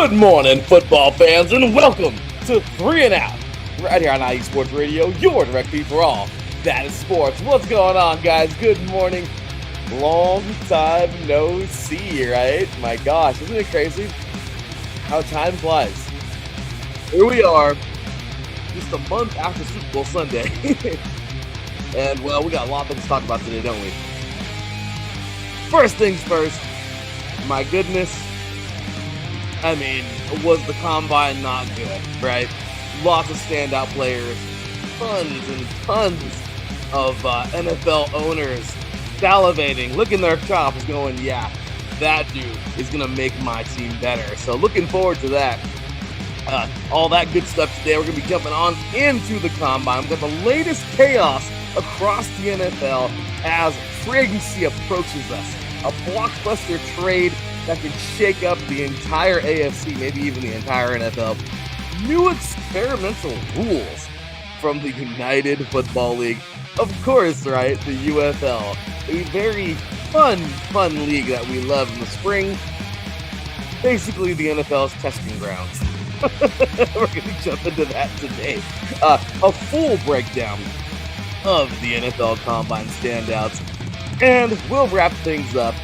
Good morning, football fans, and welcome to 3 and Out, right here on IE Sports Radio, your direct feed for all that is sports. What's going on, guys? Good morning. Long time no see, right? My gosh, isn't it crazy how time flies? Here we are, just a month after Super Bowl Sunday. And, well, we got a lot of things to talk about today, don't we? First things first, my goodness. I mean, was the Combine not good, right? Lots of standout players, tons and tons of NFL owners salivating, licking their chops, going, yeah, that dude is going to make my team better. So looking forward to that. All that good stuff today. We're going to be jumping on into the Combine. We've got the latest chaos across the NFL as free agency approaches us. A blockbuster trade that could shake up the entire AFC, maybe even the entire NFL. New experimental rules from the United Football League. Of course, right, the UFL. A very fun league that we love in the spring. Basically, the NFL's testing grounds. We're going to jump into that today. A full breakdown of the NFL Combine standouts. And we'll wrap things up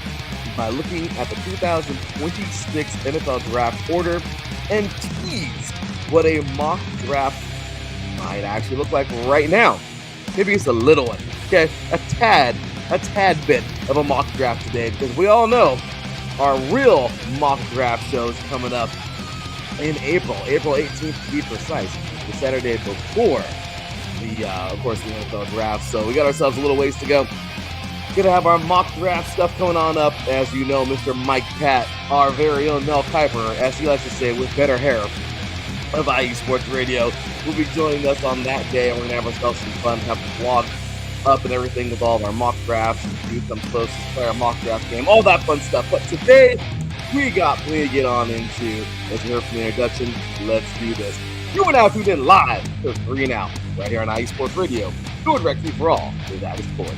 by looking at the 2026 NFL Draft order and tease what a mock draft might actually look like right now. Maybe it's a little one, okay? A tad bit of a mock draft today, because we all know our real mock draft show is coming up in April 18th to be precise, the Saturday before the, of course, the NFL Draft. So we got ourselves a little ways to go. Gonna have our mock draft stuff coming on up. As you know, Mr. Mike Pat, our very own Mel Kiper, as he likes to say, with better hair, of IE Sports Radio, will be joining us on that day, and we're gonna have ourselves some fun, have the vlog up and everything with all of our mock drafts, and do some close, play our mock draft game, all that fun stuff. But today, we got plenty to get on into. As you heard from the introduction, let's do this. You are now tuned in live to 3 and Out, right here on IE Sports Radio, your direct feed for all that is sports.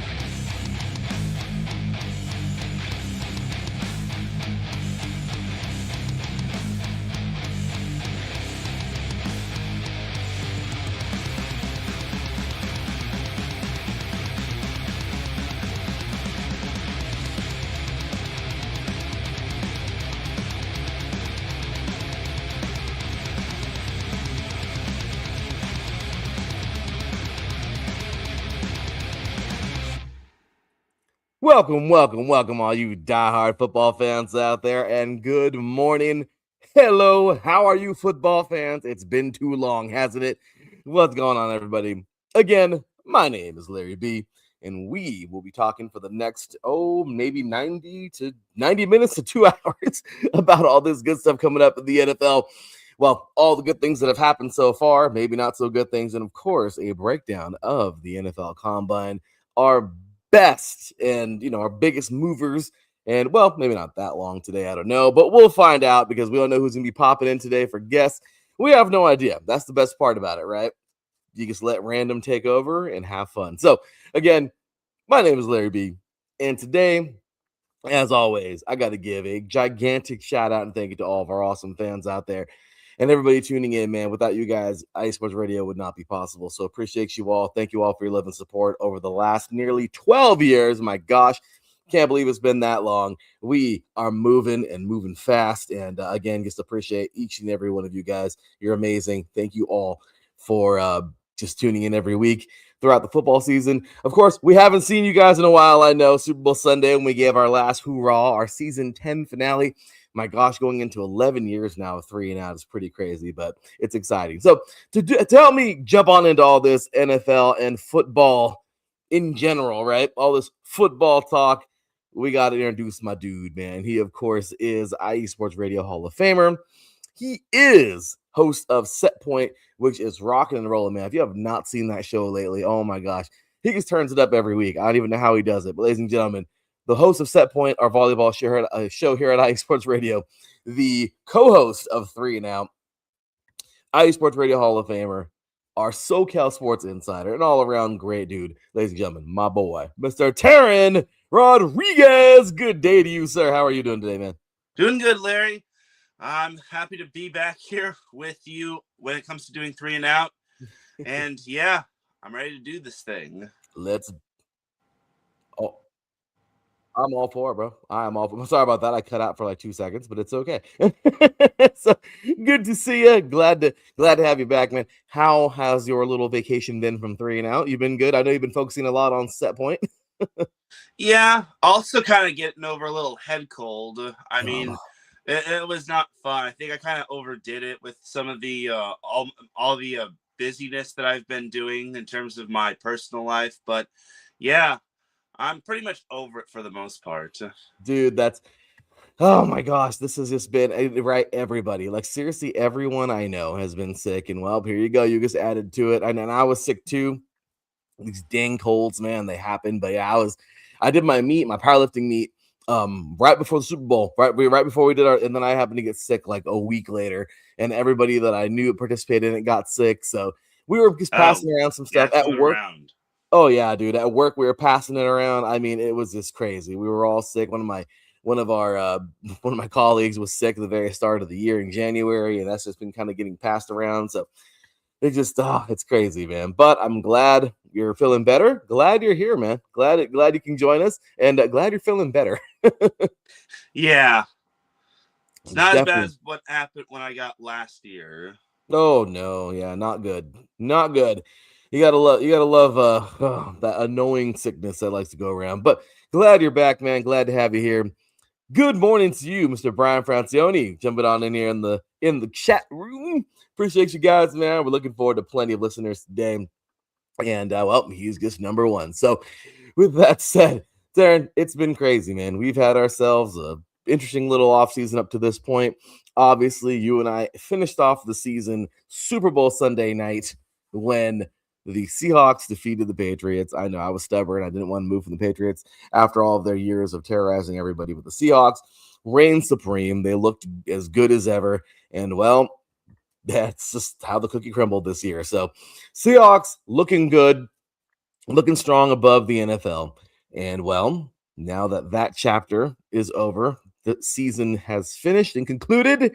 Welcome, all you diehard football fans out there, and good morning. Hello, how are you, football fans? It's been too long, hasn't it? What's going on, everybody? Again, my name is Larry B, and we will be talking for the next, maybe 90 minutes to 2 hours about all this good stuff coming up in the NFL. Well, all the good things that have happened so far, maybe not so good things, and of course, a breakdown of the NFL Combine, our best and, our biggest movers. And, well, maybe not that long today, I don't know, but we'll find out, because we don't know who's going to be popping in today for guests. We have no idea. That's the best part about it, right? You just let random take over and have fun. So, again, my name is Larry B, and today, as always, I got to give a gigantic shout out and thank you to all of our awesome fans out there and everybody tuning in, man. Without you guys, IE Sports Radio would not be possible. So appreciate you all. Thank you all for your love and support over the last nearly 12 years. My gosh, can't believe it's been that long. We are moving fast. And again, just appreciate each and every one of you guys. You're amazing. Thank you all for just tuning in every week throughout the football season. Of course, we haven't seen you guys in a while. I know Super Bowl Sunday when we gave our last hoorah, our season 10 finale. My gosh, going into 11 years now of 3 and Out is pretty crazy, but it's exciting. So to help me jump on into all this NFL and football in general, right? All this football talk, we got to introduce my dude, man. He, of course, is IE Sports Radio Hall of Famer. He is host of Set Point, which is rocking and rolling, man. If you have not seen that show lately, oh my gosh, he just turns it up every week. I don't even know how he does it, but ladies and gentlemen, the host of Set Point, our volleyball show here at IE Sports Radio, the co-host of 3 and Out, IE Sports Radio Hall of Famer, our SoCal Sports Insider, and all-around great dude, ladies and gentlemen, my boy, Mr. Teran Rodriguez. Good day to you, sir. How are you doing today, man? Doing good, Larry. I'm happy to be back here with you when it comes to doing 3 and Out. And yeah, I'm ready to do this thing. Let's. Oh, I'm all for it, bro. I'm all for it. I'm sorry about that. I cut out for like 2 seconds, but it's okay. So good to see you. Glad to have you back, man. How has your little vacation been from 3 and Out? You've been good. I know you've been focusing a lot on set point. Yeah, also kind of getting over a little head cold. I mean, it was not fun. I think I kind of overdid it with some of the all the busyness that I've been doing in terms of my personal life. But yeah, I'm pretty much over it for the most part. Dude, that's oh my gosh, this has just been right. Everybody, like seriously, everyone I know has been sick, and well, here you go. You just added to it, and I was sick too. These dang colds, man, they happen. But yeah, I did my powerlifting meet, right before the Super Bowl, right before we did our, and then I happened to get sick like a week later, and everybody that I knew participated in it got sick. So we were just passing around some stuff at work. Oh yeah, dude, at work we were passing it around. I mean, it was just crazy. We were all sick. One of my colleagues was sick at the very start of the year in January, and that's just been kind of getting passed around. So it's crazy, man. But I'm glad you're feeling better. Glad you're here, man. Glad you can join us, and glad you're feeling better. Yeah, it's not as bad as what happened when I got last year. Oh no, yeah, not good. You gotta love that annoying sickness that likes to go around. But glad you're back, man. Glad to have you here. Good morning to you, Mr. Brian Francione, jumping on in here in the chat room. Appreciate you guys, man. We're looking forward to plenty of listeners today. And well, he's just number one. So with that said, Teran, it's been crazy, man. We've had ourselves a interesting little offseason up to this point. Obviously, you and I finished off the season Super Bowl Sunday night when the Seahawks defeated the Patriots. I know I was stubborn. I didn't want to move from the Patriots after all of their years of terrorizing everybody, but the Seahawks reigned supreme. They looked as good as ever. And well, that's just how the cookie crumbled this year. So Seahawks looking good, looking strong above the NFL. And well, now that chapter is over, the season has finished and concluded.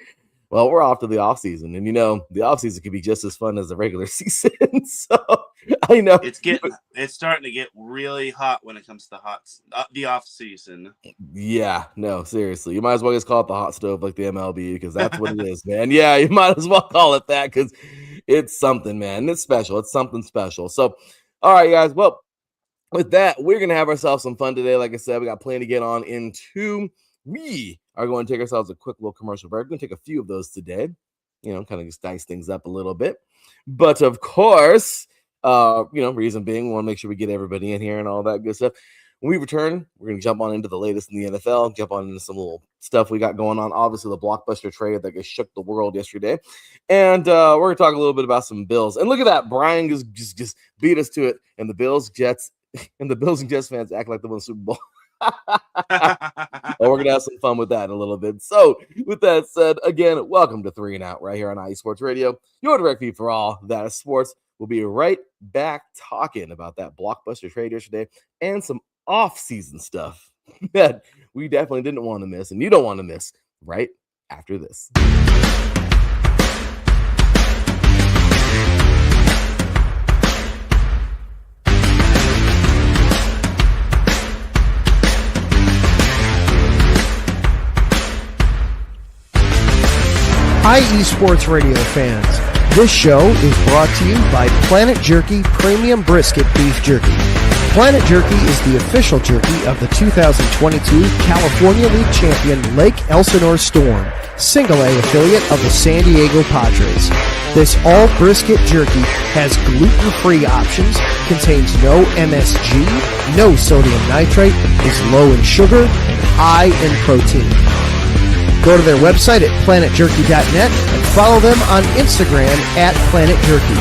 Well, we're off to the offseason, and the offseason can be just as fun as the regular season. So I know it's starting to get really hot when it comes to the offseason. Yeah, no, seriously, you might as well just call it the hot stove like the MLB, because that's what it is, man. Yeah, you might as well call it that, because it's something, man. It's special. It's something special. So, all right, guys. Well, with that, we're gonna have ourselves some fun today. Like I said, we got plenty to get on into. We are going to take ourselves a quick little commercial break. We're going to take a few of those today, kind of just dice things up a little bit. But of course, reason being, we want to make sure we get everybody in here and all that good stuff. When we return, we're going to jump on into the latest in the NFL, jump on into some little stuff we got going on. Obviously, the blockbuster trade that just shook the world yesterday. And we're going to talk a little bit about some Bills. And look at that. Brian just beat us to it. And the Bills and Jets fans act like they won the Super Bowl. We're gonna have some fun with that in a little bit. So with that said, again, welcome to 3 and Out right here on IE Sports Radio, your direct feed for all that is sports. We'll be right back talking about that blockbuster trade yesterday and some off-season stuff that we definitely didn't want to miss, and you don't want to miss right after this. IE Sports Radio fans, this show is brought to you by Planet Jerky Premium Brisket Beef Jerky. Planet Jerky is the official jerky of the 2022 California League champion Lake Elsinore Storm, single A affiliate of the San Diego Padres. This all brisket jerky has gluten-free options, contains no MSG, no sodium nitrate, is low in sugar, and high in protein. Go to their website at planetjerky.net and follow them on Instagram at Planet Jerky.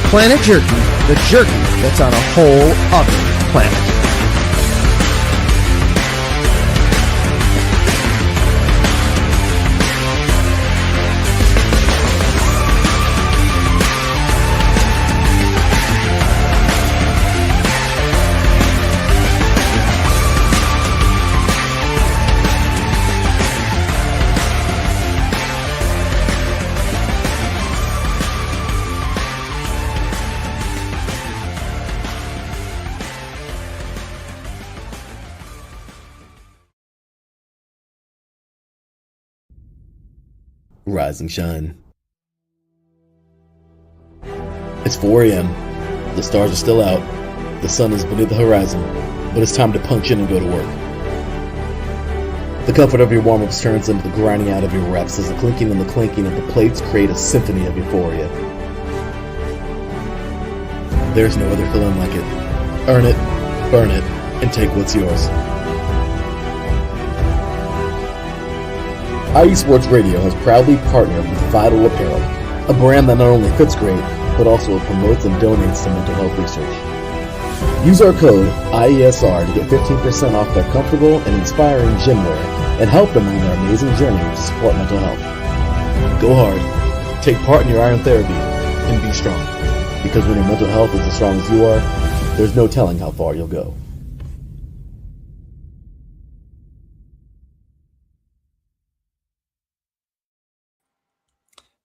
Planet Jerky, the jerky that's on a whole other planet. rise and shine. It's 4 a.m. The stars are still out. The sun is beneath the horizon, but it's time to punch in and go to work. The comfort of your warm-ups turns into the grinding out of your reps as the clinking and the clanking of the plates create a symphony of euphoria. There's no other feeling like it. Earn it, burn it, and take what's yours. IE Sports Radio has proudly partnered with Vital Apparel, a brand that not only fits great, but also promotes and donates to mental health research. Use our code IESR to get 15% off their comfortable and inspiring gym wear and help them on their amazing journey to support mental health. Go hard, take part in your iron therapy, and be strong. Because when your mental health is as strong as you are, there's no telling how far you'll go.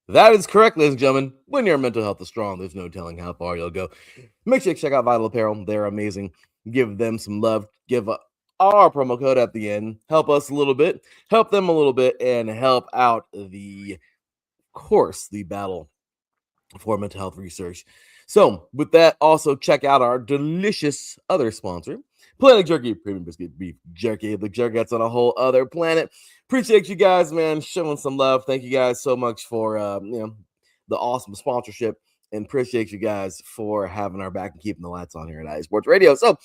That is correct, ladies and gentlemen. When your mental health is strong, there's no telling how far you'll go. Make sure to check out Vital Apparel. They're amazing. Give them some love. Give our promo code at the end. Help us a little bit. Help them a little bit. And help out the battle for mental health research. So, with that, also check out our delicious other sponsor, Planet Jerky Premium Brisket Beef Jerky. The jerky that's on a whole other planet. Appreciate you guys, man, showing some love. Thank you guys so much for the awesome sponsorship, and appreciate you guys for having our back and keeping the lights on here at IE Sports Radio. So,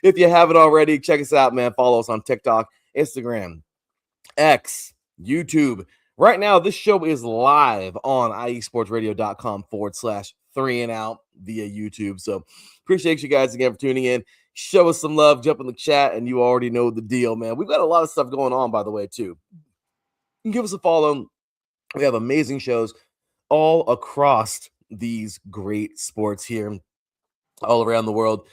if you haven't already, check us out, man. Follow us on TikTok, Instagram, X, YouTube. Right now, this show is live on iesportsradio.com/3and-out via YouTube. So appreciate you guys again for tuning in. Show us some love, jump in the chat, and you already know the deal, man. We've got a lot of stuff going on, by the way, too. You can give us a follow. We have amazing shows all across these great sports here all around the world.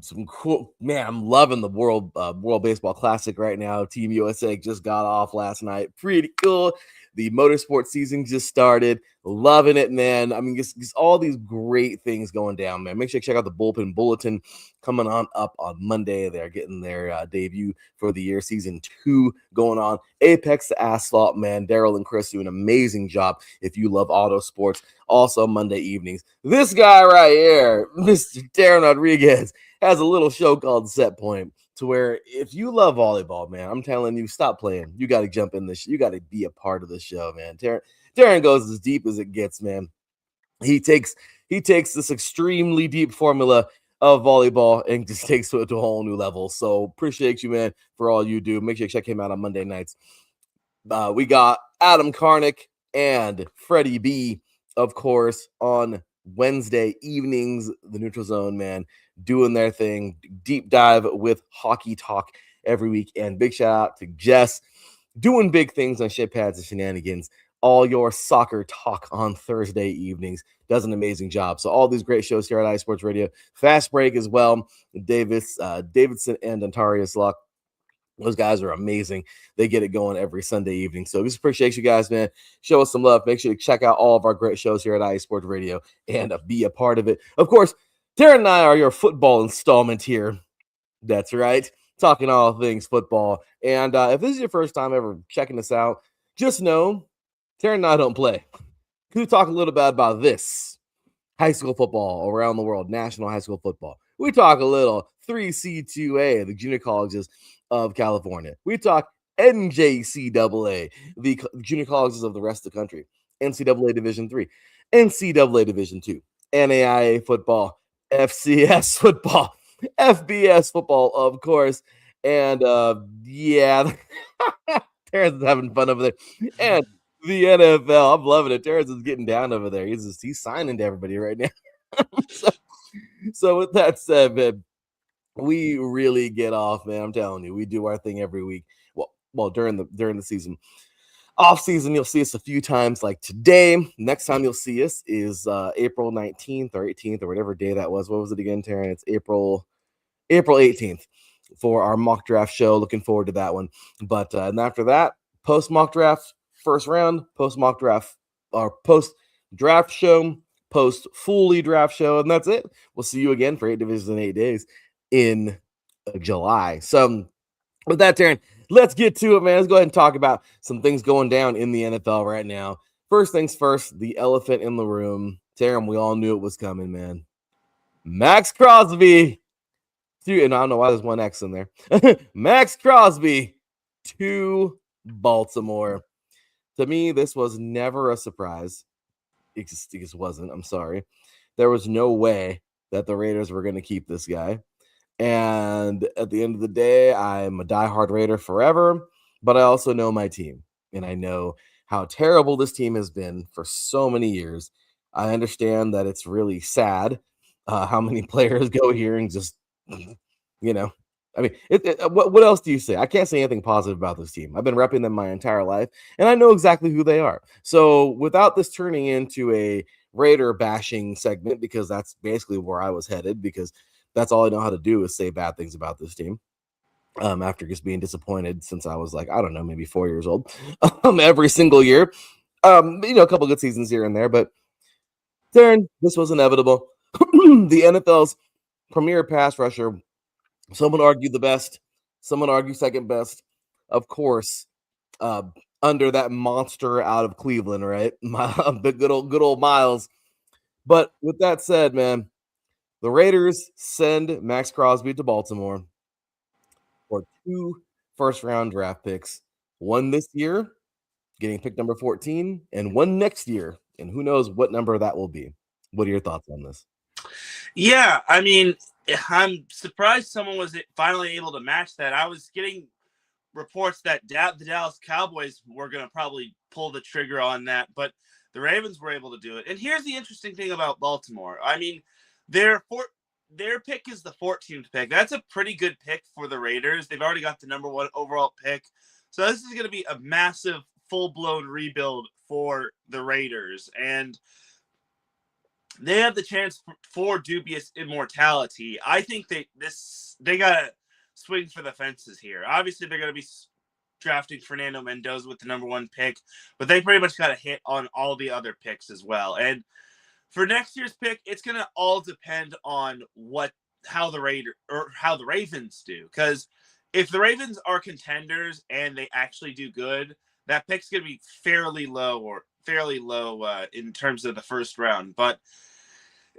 Some cool, man, I'm loving the World Baseball Classic right now. Team USA just got off last night. Pretty cool. The motorsport season just started. Loving it, man. I mean, just all these great things going down, man. Make sure you check out the Bullpen Bulletin coming on up on Monday. They're getting their debut for the year, season 2 going on. Apex to Asphalt, man. Daryl and Chris do an amazing job if you love auto sports. Also, Monday evenings, this guy right here, Mr. Teran Rodriguez, has a little show called Set Point, to where if you love volleyball, man, I'm telling you, stop playing. You got to jump in this. You got to be a part of the show, man. Teran goes as deep as it gets, man. He takes this extremely deep formula of volleyball and just takes it to a whole new level. So appreciate you, man, for all you do. Make sure you check him out on Monday nights. We got Adam Karnick and Freddie B, of course, on Wednesday evenings, the Neutral Zone, man, doing their thing. Deep dive with hockey talk every week. And big shout out to Jess, doing big things on Shit Pads and Shenanigans. All your soccer talk on Thursday evenings. Does an amazing job. So all these great shows here at IE Sports Radio. Fast Break as well. Davidson and Ontarius Luck. Those guys are amazing. They get it going every Sunday evening. So just appreciate you guys, man. Show us some love. Make sure to check out all of our great shows here at IE Sports Radio and be a part of it. Of course, Teran and I are your football installment here. That's right. Talking all things football. And if this is your first time ever checking us out, just know Teran and I don't play. We talk a little bit about this. High school football around the world, national high school football. We talk a little 3C2A, the junior colleges of California. We talk NJCAA, the junior colleges of the rest of the country. NCAA Division III, NCAA Division II, NAIA football, FCS football, FBS football, of course. And yeah, Terrence is having fun over there. And the NFL, I'm loving it. Terrence is getting down over there. He's signing to everybody right now. So with that said, man, we really get off, man. I'm telling you, we do our thing every week. Well, during the season. Off season, you'll see us a few times like today. Next time you'll see us is April 19th or 18th or whatever day that was. What was it again, Teran? It's April 18th for our mock draft show. Looking forward to that one. But and after that, post mock draft, first round, post mock draft, or post draft show, post fully draft show, and that's it. We'll see you again for 8 divisions in 8 days in July. So with that, Teran, let's get to it, man. Let's go ahead and talk about some things going down in the NFL right now. First things first, the elephant in the room. Teran, we all knew it was coming, man. Max Crosby. And I don't know why there's one X in there. Max Crosby to Baltimore. To me, this was never a surprise. It just wasn't. I'm sorry. There was no way that the Raiders were going to keep this guy. And at the end of the day, I'm a diehard Raider forever, but I also know my team. And I know how terrible this team has been for so many years. I understand that it's really sad how many players go here and just, I mean, what else do you say? I can't say anything positive about this team. I've been repping them my entire life, and I know exactly who they are. So without this turning into a Raider bashing segment, because that's basically where I was headed, because that's all I know how to do is say bad things about this team. After just being disappointed since I was like, I don't know, maybe 4 years old, every single year. A couple good seasons here and there, but Teran, this was inevitable. The NFL's premier pass rusher. Some would argue the best. Some would argue second best. Of course, under that monster out of Cleveland, right? The good old Miles. But with that said, man, the Raiders send Max Crosby to Baltimore for 2 first-round draft picks. One this year, getting pick number 14, and one next year. And who knows what number that will be. What are your thoughts on this? Yeah, I mean, I'm surprised someone was finally able to match that. I was getting reports that the Dallas Cowboys were going to probably pull the trigger on that, but the Ravens were able to do it. And here's the interesting thing about Baltimore. I mean, their pick is the 14th pick. That's a pretty good pick for the Raiders. They've already got the number 1 overall pick. So this is going to be a massive, full-blown rebuild for the Raiders. And they have the chance for dubious immortality. I think they got to swing for the fences here. Obviously, they're going to be drafting Fernando Mendoza with the number 1 pick, but they pretty much got to hit on all the other picks as well. And for next year's pick, it's going to all depend on how the Ravens do. Because if the Ravens are contenders and they actually do good, that pick's going to be fairly low in terms of the first round. But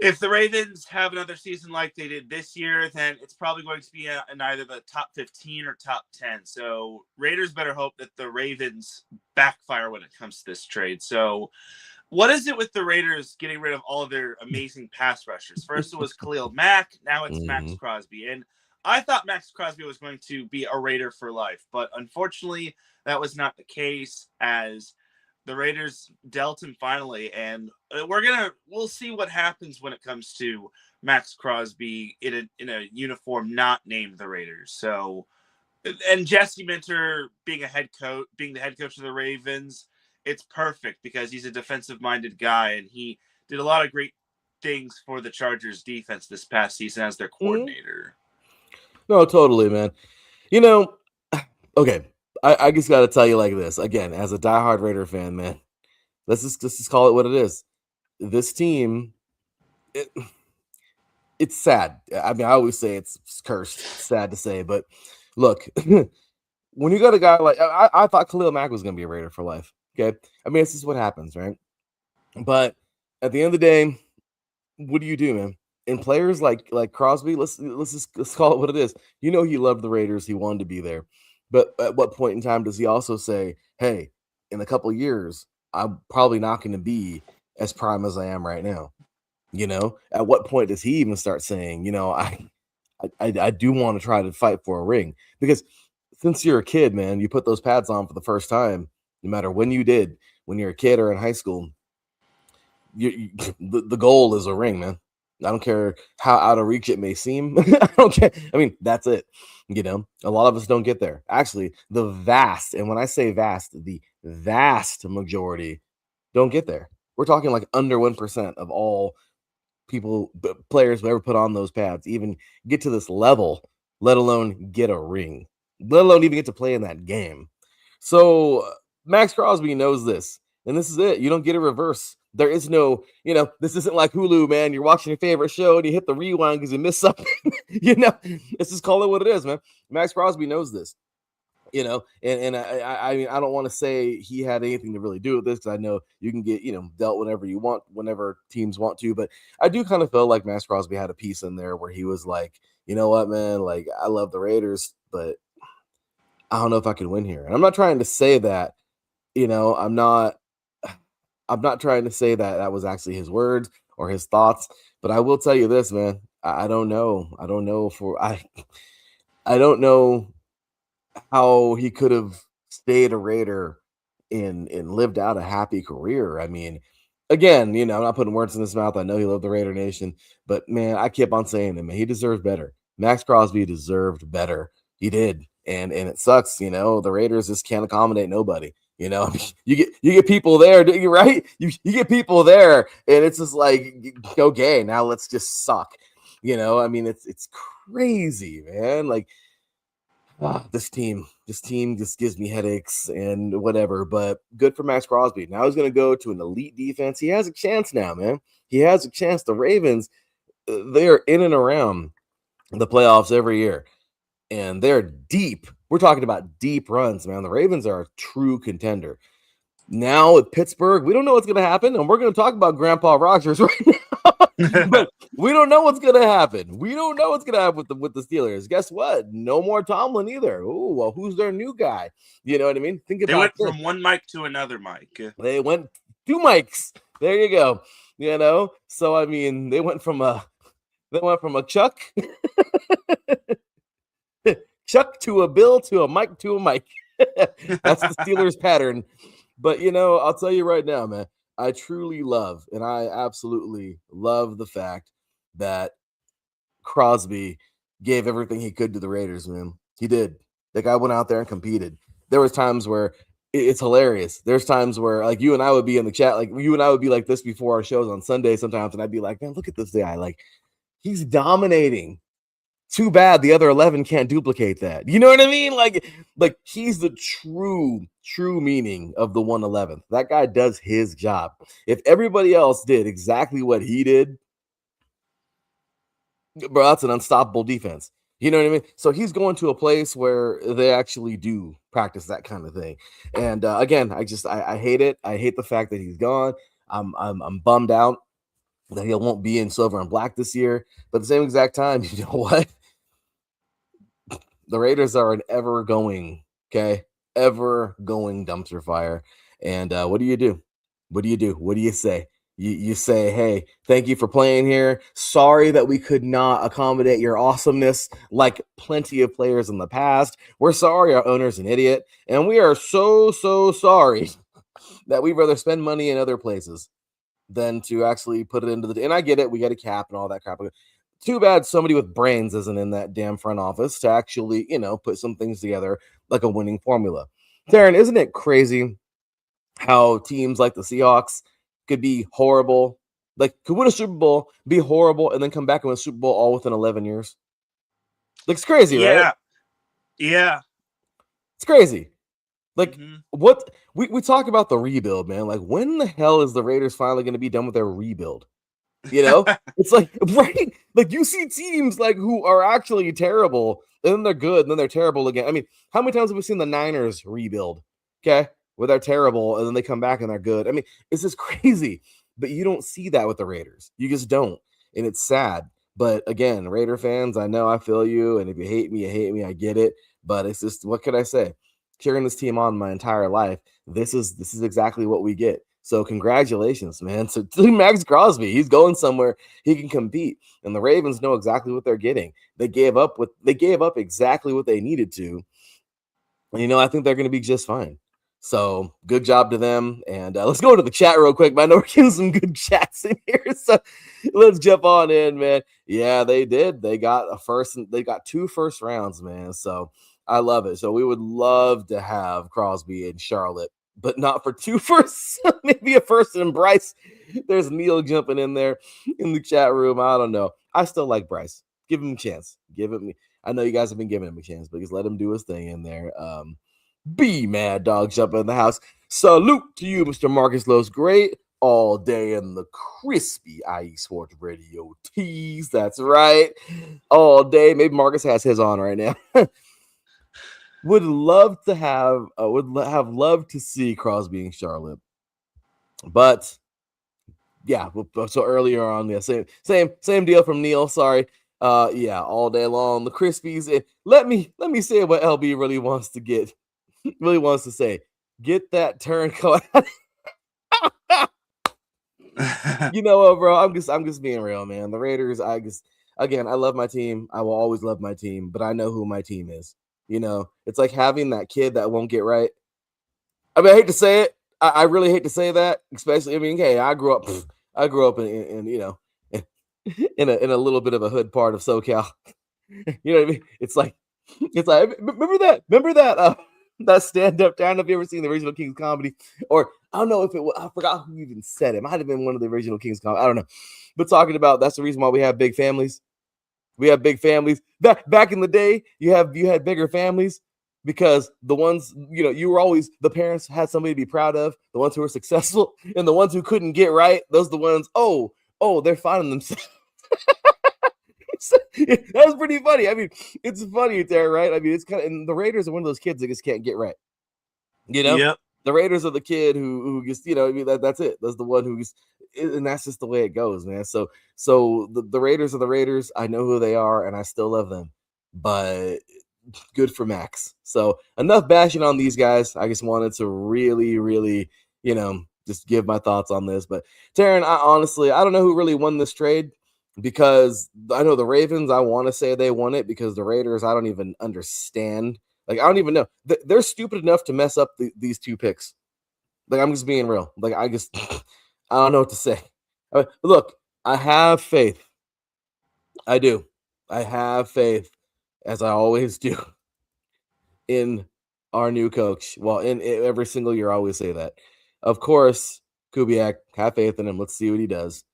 if the Ravens have another season like they did this year, then it's probably going to be in either the top 15 or top 10. So Raiders better hope that the Ravens backfire when it comes to this trade. So what is it with the Raiders getting rid of all of their amazing pass rushers? First it was Khalil Mack, now it's Max Crosby. And I thought Max Crosby was going to be a Raider for life, but unfortunately that was not the case, as the Raiders dealt him finally, and we'll see what happens when it comes to Max Crosby in a uniform not named the Raiders. So, and Jesse Minter being the head coach of the Ravens, it's perfect because he's a defensive-minded guy, and he did a lot of great things for the Chargers defense this past season as their coordinator. No, totally, man. Okay. I just got to tell you like this again, as a diehard Raider fan, man. Let's just call it what it is. This team, it's sad. I mean, I always say it's cursed. It's sad to say, but look, when you got a guy like I thought Khalil Mack was going to be a Raider for life. Okay, I mean, this is what happens, right? But at the end of the day, what do you do, man? And players like Crosby, let's call it what it is. He loved the Raiders. He wanted to be there. But at what point in time does he also say, hey, in a couple of years, I'm probably not going to be as prime as I am right now? At what point does he even start saying, I do want to try to fight for a ring? Because since you're a kid, man, you put those pads on for the first time, no matter when you did, when you're a kid or in high school, the goal is a ring, man. I don't care how out of reach it may seem. I don't care. I mean, that's it. A lot of us don't get there. Actually, and when I say vast, the vast majority don't get there. We're talking like under 1% of all players who ever put on those pads even get to this level, let alone get a ring, let alone even get to play in that game. So Max Crosby knows this, and this is it. You don't get a reverse. There is no, this isn't like Hulu, man. You're watching your favorite show and you hit the rewind because you missed something. Let's just call it what it is, man. Max Crosby knows this. you know, and I mean, I don't want to say he had anything to really do with this, because I know you can get, dealt whenever you want, whenever teams want to, but I do kind of feel like Max Crosby had a piece in there where he was like, you know what, man, like, I love the Raiders, but I don't know if I can win here. And I'm not trying to say that, I'm not trying to say that that was actually his words or his thoughts, but I will tell you this, man. I don't know. I don't know how he could have stayed a Raider and lived out a happy career. I mean, again, I'm not putting words in his mouth. I know he loved the Raider Nation, but man, I kept on saying it, man. He deserved better. Max Crosby deserved better. He did. And it sucks, the Raiders just can't accommodate nobody. You get people there, right? You get people there, and it's just like, okay, now let's just suck. I mean, it's crazy, man. Like, this team just gives me headaches and whatever. But good for Max Crosby. Now he's going to go to an elite defense. He has a chance now, man. He has a chance. The Ravens, they are in and around the playoffs every year, and they're deep. We're talking about deep runs, man. The Ravens are a true contender. Now at Pittsburgh, we don't know what's going to happen, and we're going to talk about Grandpa Rogers right now. But we don't know what's going to happen. We don't know what's going to happen with the Steelers. Guess what? No more Tomlin either. Oh, well, who's their new guy? You know what I mean? Think about it. They went from one mic to another mic. They went 2 mics. There you go. So I mean, they went from a Chuck Chuck to a Bill to a Mike to a Mike. That's the Steelers pattern. But, I'll tell you right now, man, I truly love, and I absolutely love the fact that Crosby gave everything he could to the Raiders, man. He did. The guy went out there and competed. There was times where it's hilarious. There's times where, like, you and I would be in the chat, like, you and I would be like this before our shows on Sunday sometimes, and I'd be like, man, look at this guy. Like, he's dominating. Too bad the other 11 can't duplicate that. You know what I mean? Like he's the true meaning of the 111th. That guy does his job. If everybody else did exactly what he did, bro, that's an unstoppable defense. You know what I mean? So he's going to a place where they actually do practice that kind of thing. And again, I hate it. I hate the fact that he's gone. I'm bummed out that he won't be in silver and black this year. But at the same exact time, you know what? The Raiders are an ever-going dumpster fire. And what do you do? What do you say? You say, hey, thank you for playing here. Sorry that we could not accommodate your awesomeness like plenty of players in the past. We're sorry our owner's an idiot. And we are so sorry that we'd rather spend money in other places than to actually put it into the – and I get it. We got a cap and all that crap. Too bad somebody with brains isn't in that damn front office to actually, put some things together like a winning formula. Teran, isn't it crazy how teams like the Seahawks could be horrible, like could win a Super Bowl, be horrible, and then come back and win a Super Bowl all within 11 years? Like, it's crazy, right? Yeah. It's crazy. Like, what we talk about the rebuild, man. Like, when the hell is the Raiders finally going to be done with their rebuild? It's like, right? Like, you see teams like who are actually terrible, and then they're good, and then they're terrible again. I mean, how many times have we seen the Niners rebuild? Okay, where they're terrible, and then they come back and they're good. I mean, it's just crazy. But you don't see that with the Raiders. You just don't, and it's sad. But again, Raider fans, I know I feel you, and if you hate me, you hate me. I get it. But it's just, what could I say? Cheering this team on my entire life, this is exactly what we get. So congratulations, man. So to Max Crosby, he's going somewhere he can compete. And the Ravens know exactly what they're getting. They gave up exactly what they needed to. And, I think they're going to be just fine. So good job to them. And let's go to the chat real quick, man. I know we're getting some good chats in here. So let's jump on in, man. Yeah, they did. They got they got 2 first rounds, man. So I love it. So we would love to have Crosby in Charlotte, but not for 2 firsts. Maybe a first and Bryce. There's Neil jumping in there in the chat room. I don't know. I still like Bryce. Give him a chance. I know you guys have been giving him a chance, but just let him do his thing in there. Be Mad Dog jumping in the house. Salute to you, Mr. Marcus Lowe's great all day in the crispy IE Sports Radio tees. That's right. All day. Maybe Marcus has his on right now. would love to have loved to see Crosby in Charlotte, but yeah. So earlier on, yeah, same deal from Neil. Sorry. Yeah, all day long the Krispies. Let me say what LB really wants to get, really wants to say. Get that turncoat. You know what, bro? I'm just being real, man. The Raiders. Again, I love my team. I will always love my team, but I know who my team is. It's like having that kid that won't get right. I mean, I hate to say it. I really hate to say that, especially. I mean, hey, I grew up in in a little bit of a hood part of SoCal. You know what I mean? It's like remember that that stand up town. Have you ever seen the original King's Comedy? Or I don't know if it was, I forgot who even said it. It might have been one of the original King's Comedy. I don't know. But talking about that's the reason why we have big families. We have big families. Back in the day, you had bigger families because the ones, you were always, the parents had somebody to be proud of, the ones who were successful, and the ones who couldn't get right, those are the ones, they're finding themselves. That was pretty funny. I mean, it's funny there, right? I mean, it's kind of, and the Raiders are one of those kids that just can't get right. Yep. The Raiders are the kid who just, I mean, that's it. That's the one who just, and that's just the way it goes, man. So the Raiders are the Raiders. I know who they are, and I still love them. But good for Max. So enough bashing on these guys. I just wanted to really, really, just give my thoughts on this. But Teran, I don't know who really won this trade, because I know the Ravens, I want to say they won it, because the Raiders, I don't even understand. Like, I don't even know. They're stupid enough to mess up these two picks. Like, I'm just being real. Like, I don't know what to say. Look, I have faith. I do. I have faith, as I always do, in our new coach. Well, in every single year, I always say that. Of course, Kubiak, have faith in him. Let's see what he does.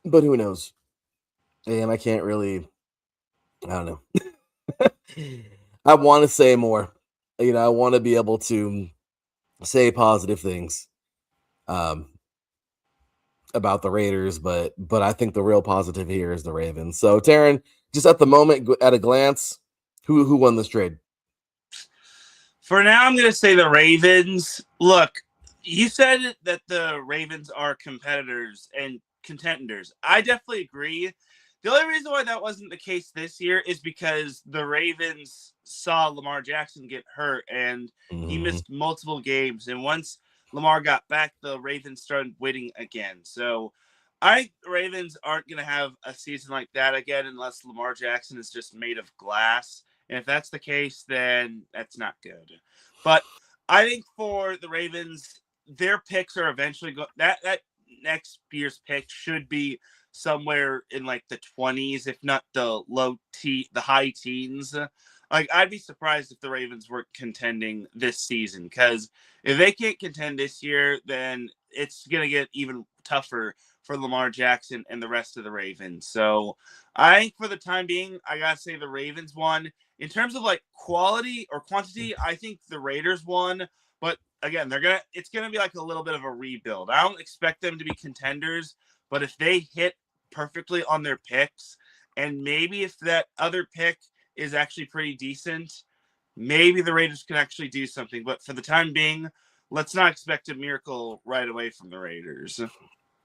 But who knows? And I can't really, I don't know. I want to say more. I want to be able to say positive things about the Raiders, but I think the real positive here is the Ravens. So, Teran, just at the moment, at a glance, who won this trade? For now, I'm going to say the Ravens. Look, you said that the Ravens are competitors and contenders. I definitely agree. The only reason why that wasn't the case this year is because the Ravens saw Lamar Jackson get hurt, and he missed multiple games. And once Lamar got back, the Ravens started winning again. So I think the Ravens aren't going to have a season like that again unless Lamar Jackson is just made of glass. And if that's the case, then that's not good. But I think for the Ravens, their picks are eventually going. That next year's pick should be somewhere in like the 20s, if not the high teens. Like, I'd be surprised if the Ravens weren't contending this season, because if they can't contend this year, then it's going to get even tougher for Lamar Jackson and the rest of the Ravens. So I think for the time being, I got to say the Ravens won. In terms of like quality or quantity, I think the Raiders won. But again, it's going to be like a little bit of a rebuild. I don't expect them to be contenders, but if they hit perfectly on their picks, and maybe if that other pick is actually pretty decent, maybe the Raiders can actually do something. But for the time being, let's not expect a miracle right away from the Raiders.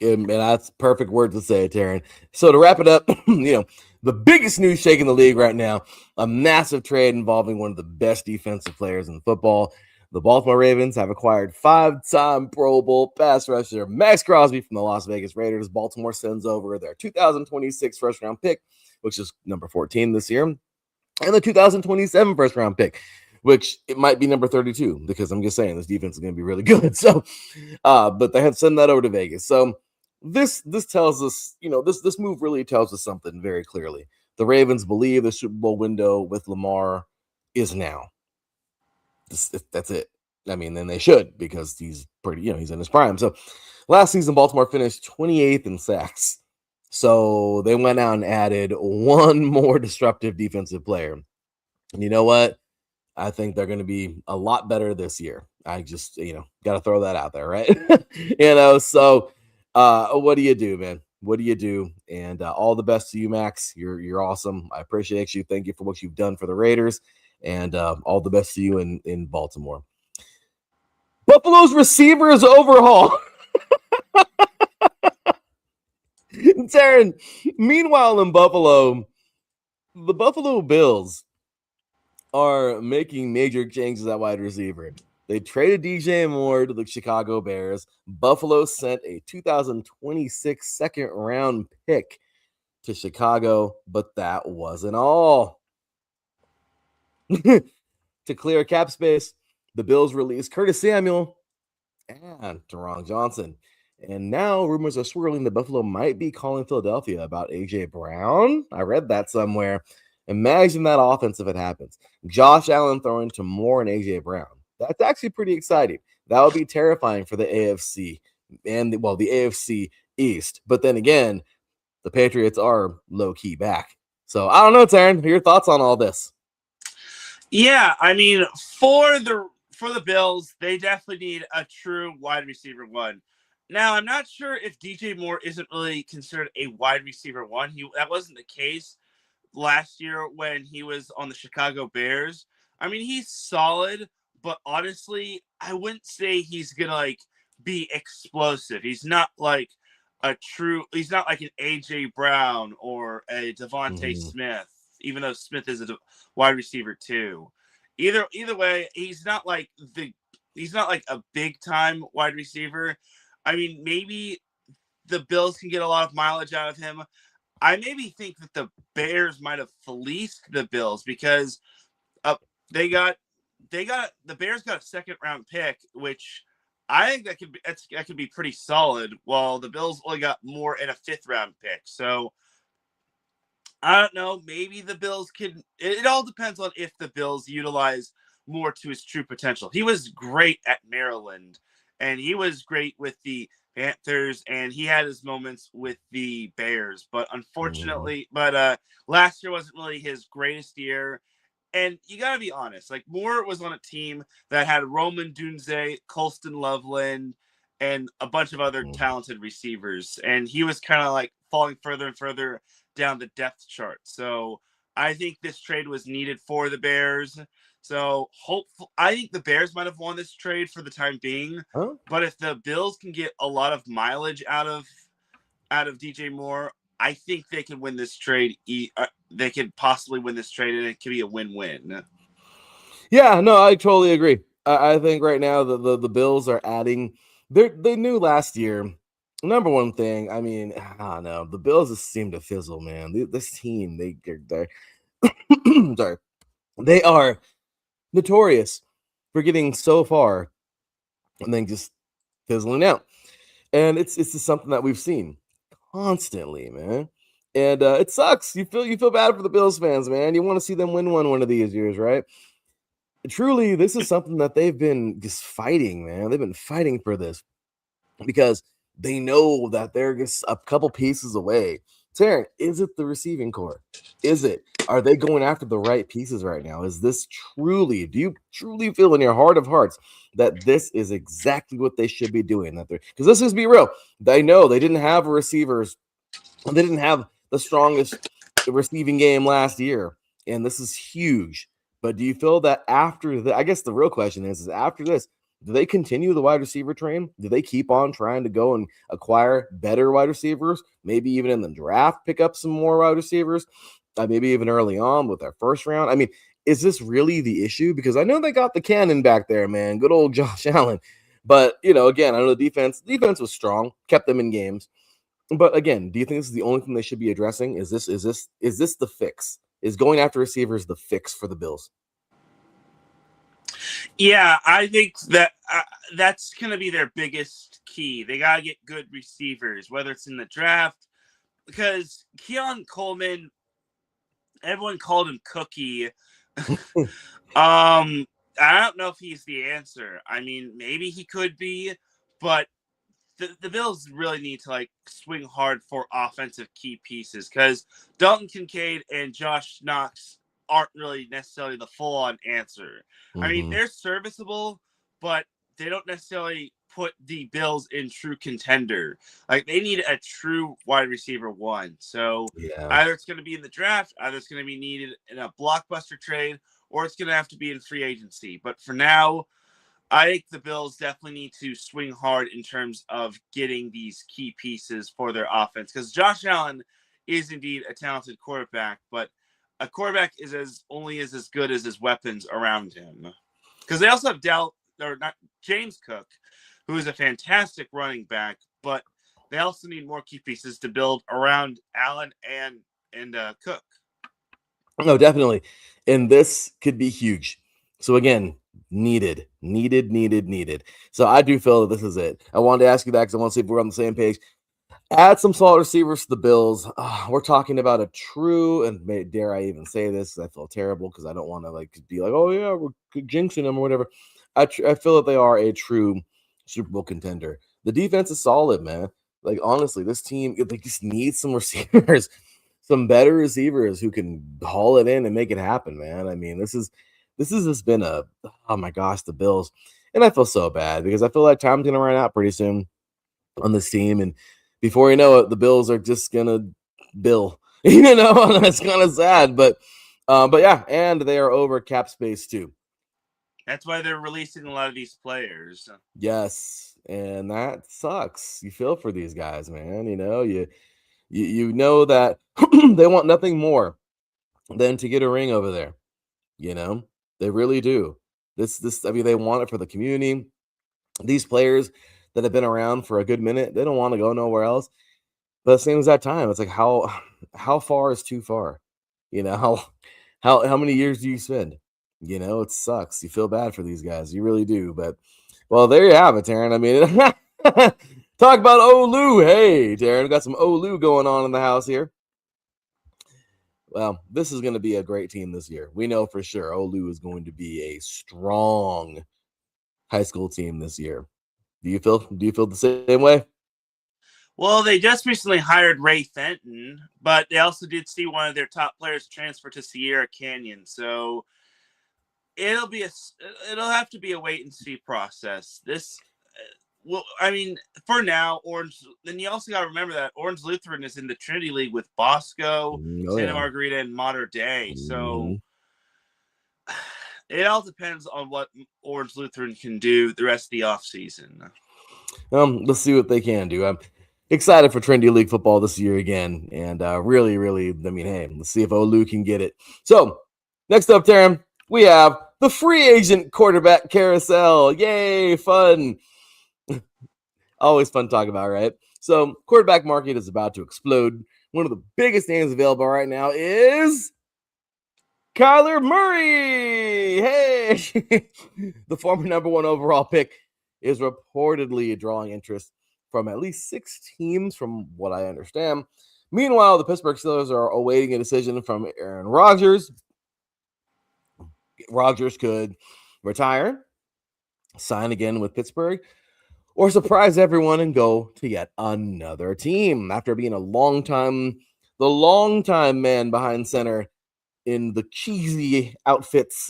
And that's perfect word to say, Teran. So to wrap it up, the biggest news shaking the league right now, a massive trade involving one of the best defensive players in football. The Baltimore Ravens have acquired 5-time Pro Bowl pass rusher Max Crosby from the Las Vegas Raiders. Baltimore sends over their 2026 first-round pick, which is number 14 this year, and the 2027 first-round pick, which it might be number 32, because I'm just saying this defense is going to be really good. So, but they had to send that over to Vegas. So this tells us, this move really tells us something very clearly. The Ravens believe the Super Bowl window with Lamar is now. That's it. I mean, then they should, because he's pretty, he's in his prime. So last season, Baltimore finished 28th in sacks. So they went out and added one more disruptive defensive player. And you know what? I think they're going to be a lot better this year. I just, got to throw that out there, right? So what do you do, man? What do you do? And all the best to you, Max. You're awesome. I appreciate you. Thank you for what you've done for the Raiders. And all the best to you in Baltimore. Buffalo's receivers overhaul. Teran, meanwhile in Buffalo, the Buffalo Bills are making major changes at wide receiver. They traded DJ Moore to the Chicago Bears. Buffalo sent a 2026 second round pick to Chicago, but that wasn't all. To clear cap space, the Bills released Curtis Samuel and Teran Johnson. And now rumors are swirling that Buffalo might be calling Philadelphia about A.J. Brown. I read that somewhere. Imagine that offense if it happens. Josh Allen throwing to Moore and A.J. Brown. That's actually pretty exciting. That would be terrifying for the AFC and, the AFC East. But then again, the Patriots are low-key back. So I don't know, Teran. Your thoughts on all this? Yeah, I mean, for the Bills, they definitely need a true wide receiver one. Now, I'm not sure if DJ Moore isn't really considered a wide receiver one. That wasn't the case last year when he was on the Chicago Bears. I mean, he's solid, but honestly, I wouldn't say he's gonna be explosive. He's not like he's not like an AJ Brown or a Devontae Smith, even though Smith is a wide receiver too. Either way, he's not like a big time wide receiver. I mean, maybe the Bills can get a lot of mileage out of him. I maybe think that the Bears might have fleeced the Bills because the Bears got a second round pick, which I think that could be pretty solid, while the Bills only got more in a fifth round pick. So I don't know. Maybe the Bills can. It all depends on if the Bills utilize more to his true potential. He was great at Maryland, and he was great with the Panthers, and he had his moments with the Bears. But unfortunately, last year wasn't really his greatest year. And you got to be honest, like Moore was on a team that had Roman Dunze, Colston Loveland, and a bunch of other talented receivers. And he was kind of like falling further and further down the depth chart. So I think this trade was needed for the Bears. So I think the Bears might have won this trade for the time being. Huh? But if the Bills can get a lot of mileage out of DJ Moore, I think they can win this trade. They could possibly win this trade, and it could be a win-win. Yeah, no, I totally agree. I think right now the Bills are adding. They knew last year. Number one thing, I mean, I don't know. The Bills just seem to fizzle, man. This team, they're sorry, they are notorious for getting so far and then just fizzling out. And it's just something that we've seen constantly, man. And it sucks. You feel bad for the Bills fans, man. You want to see them win one of these years, right? Truly, this is something that they've been just fighting, man. They've been fighting for this because they know that they're just a couple pieces away. Teran, is it the receiving core? Is it? Are they going after the right pieces right now? Is this truly, do you truly feel in your heart of hearts that this is exactly what they should be doing? Because let's just be real. They know they didn't have receivers. They didn't have the strongest receiving game last year. And this is huge. But do you feel that after I guess the real question is after this, do they continue the wide receiver train? Do they keep on trying to go and acquire better wide receivers? Maybe even in the draft, pick up some more wide receivers? Maybe even early on with their first round. I mean, is this really the issue? Because I know they got the cannon back there, man. Good old Josh Allen. But, again, I know the defense was strong, kept them in games. But again, do you think this is the only thing they should be addressing? Is this the fix? Is going after receivers the fix for the Bills? Yeah, I think that that's going to be their biggest key. They got to get good receivers, whether it's in the draft, because Keon Coleman, everyone called him Cookie. I don't know if he's the answer. I mean, maybe he could be, but the Bills really need to swing hard for offensive key pieces because Dalton Kincaid and Josh Knox aren't really necessarily the full-on answer. I mean, they're serviceable, but they don't necessarily put the Bills in true contender. They need a true wide receiver one. So either it's going to be in the draft, either it's going to be needed in a blockbuster trade, or it's going to have to be in free agency. But for now, I think the Bills definitely need to swing hard in terms of getting these key pieces for their offense, because Josh Allen is indeed a talented quarterback, but a quarterback is as good as his weapons around him. Because they also have James Cook, who is a fantastic running back, but they also need more key pieces to build around Allen and Cook. No, definitely. And this could be huge. So again, needed. So I do feel that this is it. I wanted to ask you that because I want to see if we're on the same page. Add some solid receivers to the Bills. We're talking about a true, and dare I even say this? I feel terrible because I don't want to be like, oh yeah, we're jinxing them or whatever. I feel that they are a true Super Bowl contender. The defense is solid, man. Like honestly, this team they just needs some receivers, some better receivers who can haul it in and make it happen, man. I mean, this has just been oh my gosh, the Bills, and I feel so bad because I feel like time's gonna run out pretty soon on this team, and before you know it, the Bills are just gonna bill, and it's kind of sad, but yeah, and they are over cap space too. That's why they're releasing a lot of these players. Yes, and that sucks. You feel for these guys, man. You know that they want nothing more than to get a ring over there. They really do. I mean, they want it for the community. These players that have been around for a good minute, they don't want to go nowhere else. But at the same exact time, it's like how far is too far? How many years do you spend? It sucks. You feel bad for these guys. You really do. But well, there you have it, Teran. I mean, talk about Olu. Hey, Teran, got some Olu going on in the house here. Well, this is going to be a great team this year. We know for sure Olu is going to be a strong high school team this year. Do you feel the same way? Well, they just recently hired Ray Fenton, but they also did see one of their top players transfer to Sierra Canyon. So it'll have to be a wait and see process. I mean, for now, Orange. Then you also got to remember that Orange Lutheran is in the Trinity League with Bosco, Santa Margarita, and Mater Dei. So it all depends on what Orange Lutheran can do the rest of the offseason. Let's see what they can do. I'm excited for Trinity League football this year again, and really, I mean, hey, let's see if Olu can get it. So next up, Teran, we have the free agent quarterback carousel. Yay, fun! Always fun to talk about, right? So quarterback market is about to explode. One of the biggest names available right now is Kyler Murray. Hey, the former number 1 overall pick is reportedly drawing interest from at least 6 teams, from what I understand. Meanwhile, the Pittsburgh Steelers are awaiting a decision from Aaron Rodgers. Rodgers could retire, sign again with Pittsburgh, or surprise everyone and go to yet another team after being the long-time man behind center in the cheesy outfits.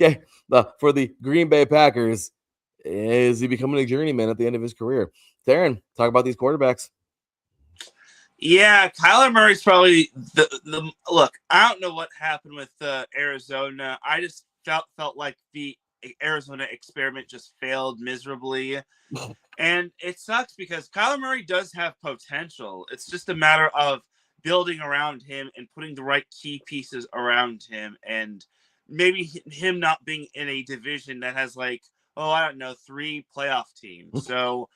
Okay, for the Green Bay Packers. Is he becoming a journeyman at the end of his career? Teran, talk about these quarterbacks. Yeah, Kyler Murray's probably the look. I don't know what happened with Arizona. I just felt like the Arizona experiment just failed miserably. And it sucks because Kyler Murray does have potential. It's just a matter of building around him and putting the right key pieces around him, and maybe him not being in a division that has 3 playoff teams. So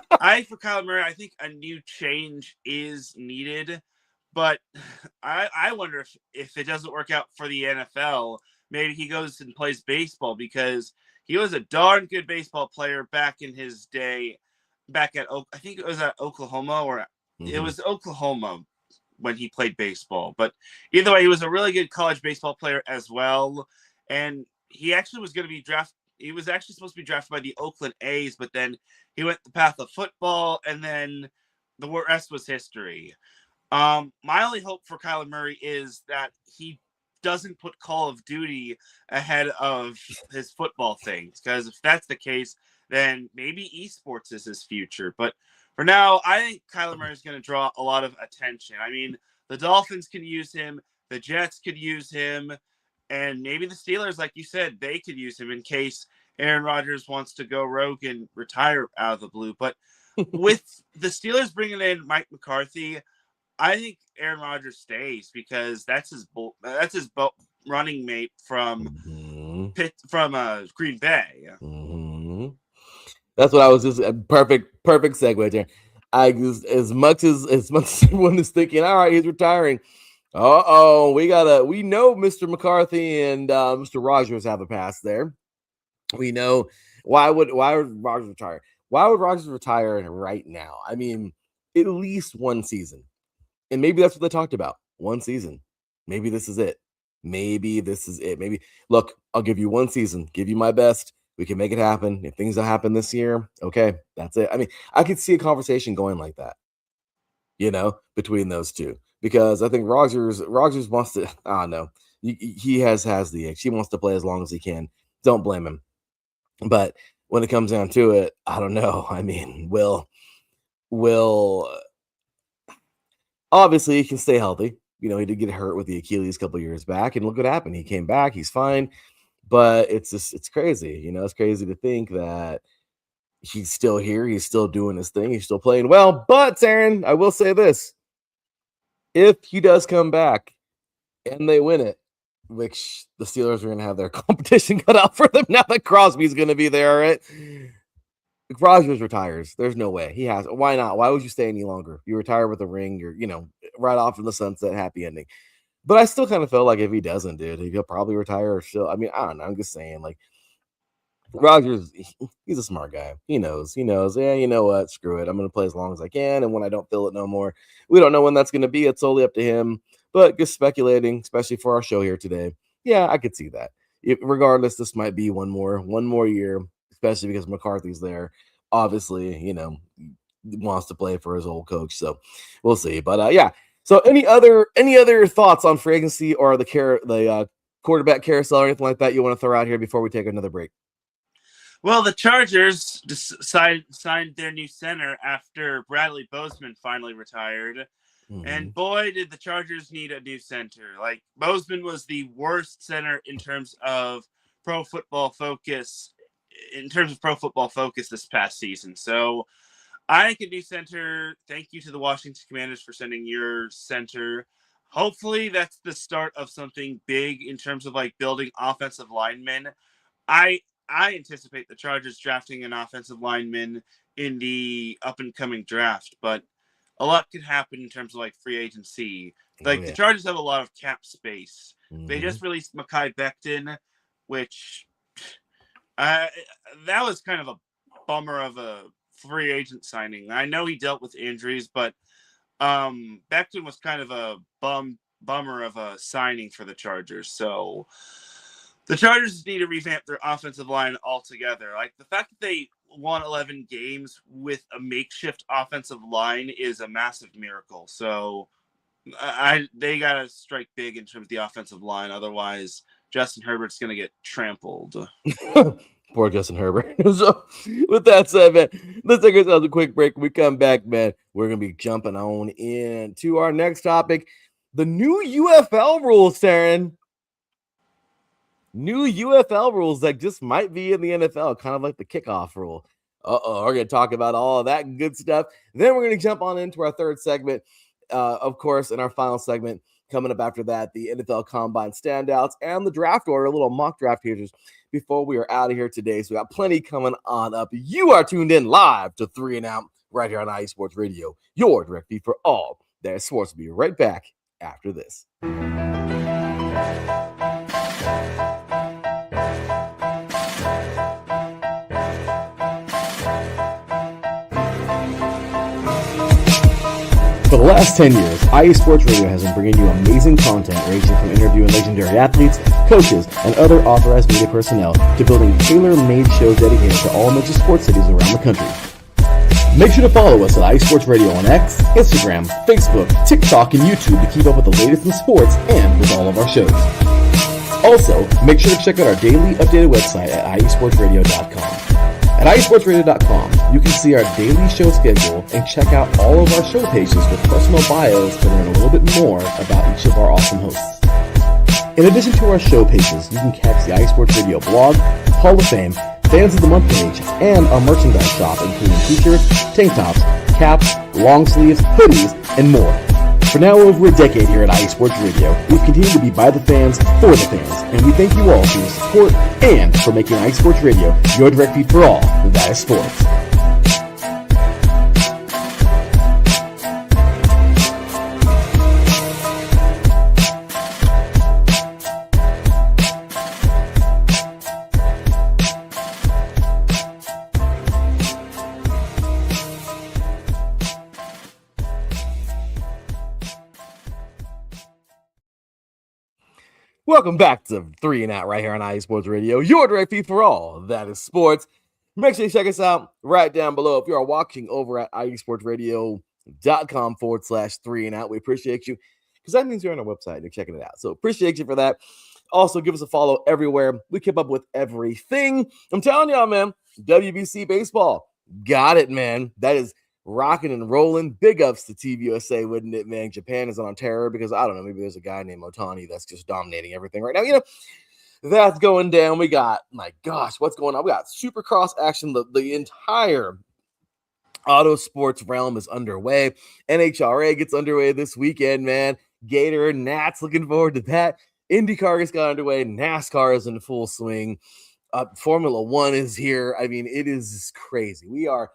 for Kyler Murray, I think a new change is needed, but I wonder if it doesn't work out for the NFL, maybe he goes and plays baseball, because he was a darn good baseball player back in his day, I think it was at Oklahoma, or it was Oklahoma when he played baseball. But either way, he was a really good college baseball player as well. And he actually was going to be drafted. He was actually supposed to be drafted by the Oakland A's, but then he went the path of football, and then the rest was history. My only hope for Kyler Murray is that he doesn't put Call of Duty ahead of his football things, because if that's the case, then maybe esports is his future. But for now, I think Kyler Murray is going to draw a lot of attention. I mean, the Dolphins can use him, the Jets could use him, And maybe the Steelers, like you said, they could use him in case Aaron Rodgers wants to go rogue and retire out of the blue. But with the Steelers bringing in Mike McCarthy, I think Aaron Rodgers stays because that's his running mate from Green Bay. Mm-hmm. That's what I was just perfect segue there. As much as everyone is thinking, all right, he's retiring. We know Mr. McCarthy and Mr. Rodgers have a past there. We know why would Rodgers retire? Why would Rodgers retire right now? I mean, at least one season. And maybe that's what they talked about. One season. Maybe this is it. Maybe, look, I'll give you one season. Give you my best. We can make it happen. If things don't happen this year, okay, that's it. I mean, I could see a conversation going like that, between those two. Because I think Rodgers wants to, I don't know. He has the itch. He wants to play as long as he can. Don't blame him. But when it comes down to it, I don't know. I mean, Will obviously he can stay healthy. He did get hurt with the Achilles a couple years back, and look what happened. He came back. He's fine. But it's crazy. It's crazy to think that he's still here. He's still doing his thing. He's still playing well. But, Teran, I will say this. If he does come back and they win it, which the Steelers are going to have their competition cut out for them now that Crosby's going to be there, right? Rodgers retires. There's no way. He has. Why not? Why would you stay any longer? You retire with a ring. You're, right off in the sunset, happy ending. But I still kind of feel like if he doesn't, dude, he'll probably retire or still. I mean, I don't know. I'm just saying, like, Rodgers, he's a smart guy. He knows. Yeah, you know what? Screw it. I'm going to play as long as I can. And when I don't feel it no more, we don't know when that's going to be. It's solely up to him. But just speculating, especially for our show here today, yeah, I could see that. Regardless, this might be one more year, especially because McCarthy's there. Obviously, wants to play for his old coach. So we'll see. But yeah. So any other thoughts on free agency or the quarterback carousel or anything like that you want to throw out here before we take another break? Well, the Chargers signed their new center after Bradley Bozeman finally retired. Mm-hmm. And boy, did the Chargers need a new center. Like, Bozeman was the worst center in terms of Pro Football Focus this past season. So I think a new center. Thank you to the Washington Commanders for sending your center. Hopefully that's the start of something big in terms of like building offensive linemen. I anticipate the Chargers drafting an offensive lineman in the up-and-coming draft, but a lot could happen in terms of like free agency. The Chargers have a lot of cap space. Mm-hmm. They just released Mekhi Becton, which that was kind of a bummer of a free agent signing. I know he dealt with injuries, but Becton was kind of a bummer of a signing for the Chargers. So the Chargers need to revamp their offensive line altogether. Like, the fact that they won 11 games with a makeshift offensive line is a massive miracle. So they got to strike big in terms of the offensive line. Otherwise, Justin Herbert's going to get trampled. Poor Justin Herbert. So, with that said, man, let's take ourselves a quick break. When we come back, man, we're going to be jumping on into our next topic, the new UFL rules, Teran. New UFL rules that just might be in the NFL, kind of like the kickoff rule. We're going to talk about all of that good stuff. Then we're going to jump on into our third segment, of course, in our final segment. Coming up after that, the NFL Combine standouts and the draft order, a little mock draft here just before we are out of here today. So we got plenty coming on up. You are tuned in live to 3 and Out right here on IE Sports Radio, your direct feed for all that sports. We'll be right back after this. For the last 10 years, IE Sports Radio has been bringing you amazing content ranging from interviewing legendary athletes, coaches, and other authorized media personnel to building tailor-made shows dedicated to all major sports cities around the country. Make sure to follow us at IE Sports Radio on X, Instagram, Facebook, TikTok, and YouTube to keep up with the latest in sports and with all of our shows. Also, make sure to check out our daily updated website at iesportsradio.com. At iesportsradio.com, you can see our daily show schedule and check out all of our show pages with personal bios to learn a little bit more about each of our awesome hosts. In addition to our show pages, you can catch the iSports Radio blog, Hall of Fame, Fans of the Month page, and our merchandise shop, including t-shirts, tank tops, caps, long sleeves, hoodies, and more. For now over a decade here at iSports Radio, we've continued to be by the fans, for the fans, and we thank you all for your support and for making iSports Radio your direct feed for all that is sports. Welcome back to 3 and Out right here on iSports Radio, your direct feed for all that is sports. Make sure you check us out right down below. If you are watching over at isportsradio.com/3 and Out, we appreciate you because that means you're on our website and you're checking it out. So appreciate you for that. Also, give us a follow everywhere. We keep up with everything. I'm telling y'all, man, WBC baseball. Got it, man. That is rocking and rolling. Big ups to Team USA, wouldn't it, man? Japan is on terror because, I don't know, maybe there's a guy named Otani that's just dominating everything right now. You know, that's going down. We got, my gosh, what's going on? We got Supercross action. The entire auto sports realm is underway. NHRA gets underway this weekend, man. Gator, Nats, looking forward to that. IndyCar gets got underway. NASCAR is in full swing. Formula One is here. I mean, it is crazy. We are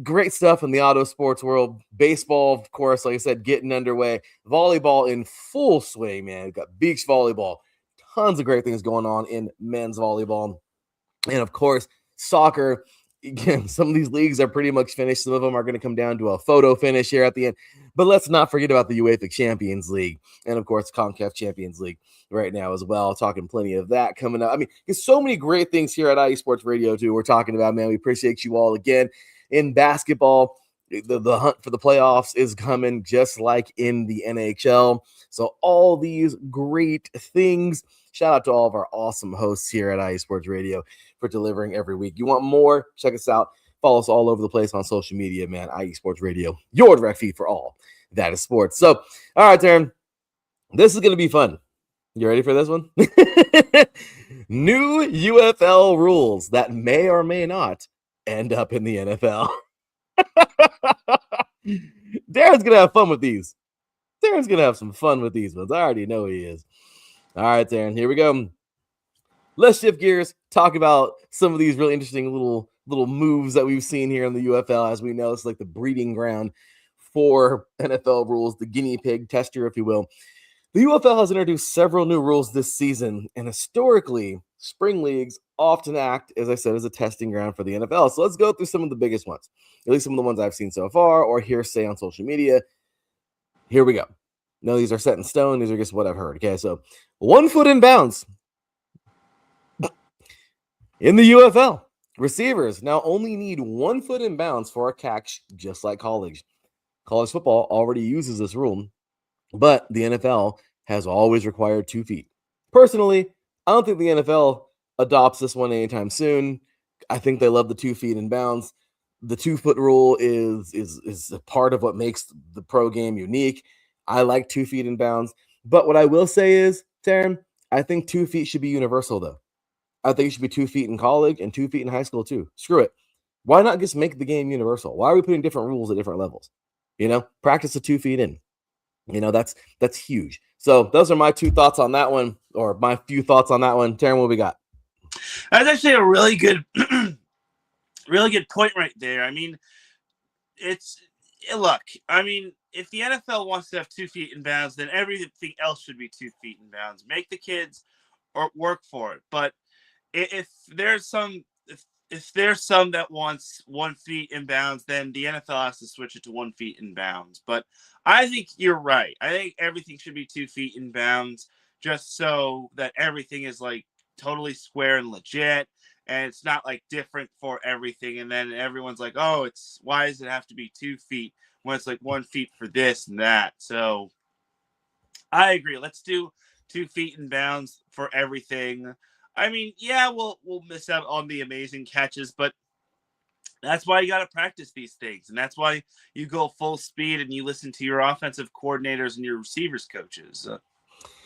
great stuff in the auto sports world. Baseball, of course, like I said, getting underway. Volleyball in full swing, man. We've got beach volleyball. Tons of great things going on in men's volleyball. And, of course, soccer. Again, some of these leagues are pretty much finished. Some of them are going to come down to a photo finish here at the end. But let's not forget about the UEFA Champions League and, of course, CONCACAF Champions League right now as well. Talking plenty of that coming up. I mean, there's so many great things here at iSports Radio, too, we're talking about, man. We appreciate you all again. In basketball, the hunt for the playoffs is coming just like in the NHL. So all these great things. Shout out to all of our awesome hosts here at iSports Radio for delivering every week. You want more? Check us out. Follow us all over the place on social media, man. iSports Radio, your direct feed for all that is sports. So, all right, Teran, this is going to be fun. You ready for this one? New UFL rules that may or may not end up in the NFL. Darren's going to have fun with these. Darren's going to have some fun with these ones. I already know he is. All right, Teran, here we go. Let's shift gears, talk about some of these really interesting little moves that we've seen here in the UFL. As we know, it's like the breeding ground for NFL rules, the guinea pig tester, if you will. The UFL has introduced several new rules this season, and historically, spring leagues often act, as I said, as a testing ground for the NFL. So let's go through some of the biggest ones, at least some of the ones I've seen so far or hearsay on social media. Here we go. No, these are set in stone. These are just what I've heard. Okay, so 1 foot in bounds. In the UFL, receivers now only need 1 foot in bounds for a catch, just like college. College football already uses this rule, but the NFL has always required 2 feet. Personally, I don't think the NFL adopts this one anytime soon. I think they love the 2 feet in bounds. The 2 foot rule is a part of what makes the pro game unique. I like 2 feet in bounds, but what I will say is, Teran, I think 2 feet should be universal, though. I think it should be 2 feet in college and 2 feet in high school, too. Screw it. Why not just make the game universal? Why are we putting different rules at different levels? You know, practice the 2 feet in. You know, that's huge. So those are my 2 thoughts on that one, or my few thoughts on that one. Teran, what we got? That's actually a really good, really good point right there. I mean, look, I mean, if the NFL wants to have 2 feet in bounds, then everything else should be 2 feet in bounds. Make the kids or work for it. But if there's some that wants 1 feet in bounds, then the NFL has to switch it to 1 feet in bounds. But I think you're right. I think everything should be 2 feet in bounds, just so that everything is like totally square and legit, and it's not like different for everything. And then everyone's like, oh, why does it have to be 2 feet when it's like 1 feet for this and that? So I agree. Let's do 2 feet in bounds for everything. I mean, yeah, we'll miss out on the amazing catches, but that's why you got to practice these things. And that's why you go full speed and you listen to your offensive coordinators and your receivers coaches.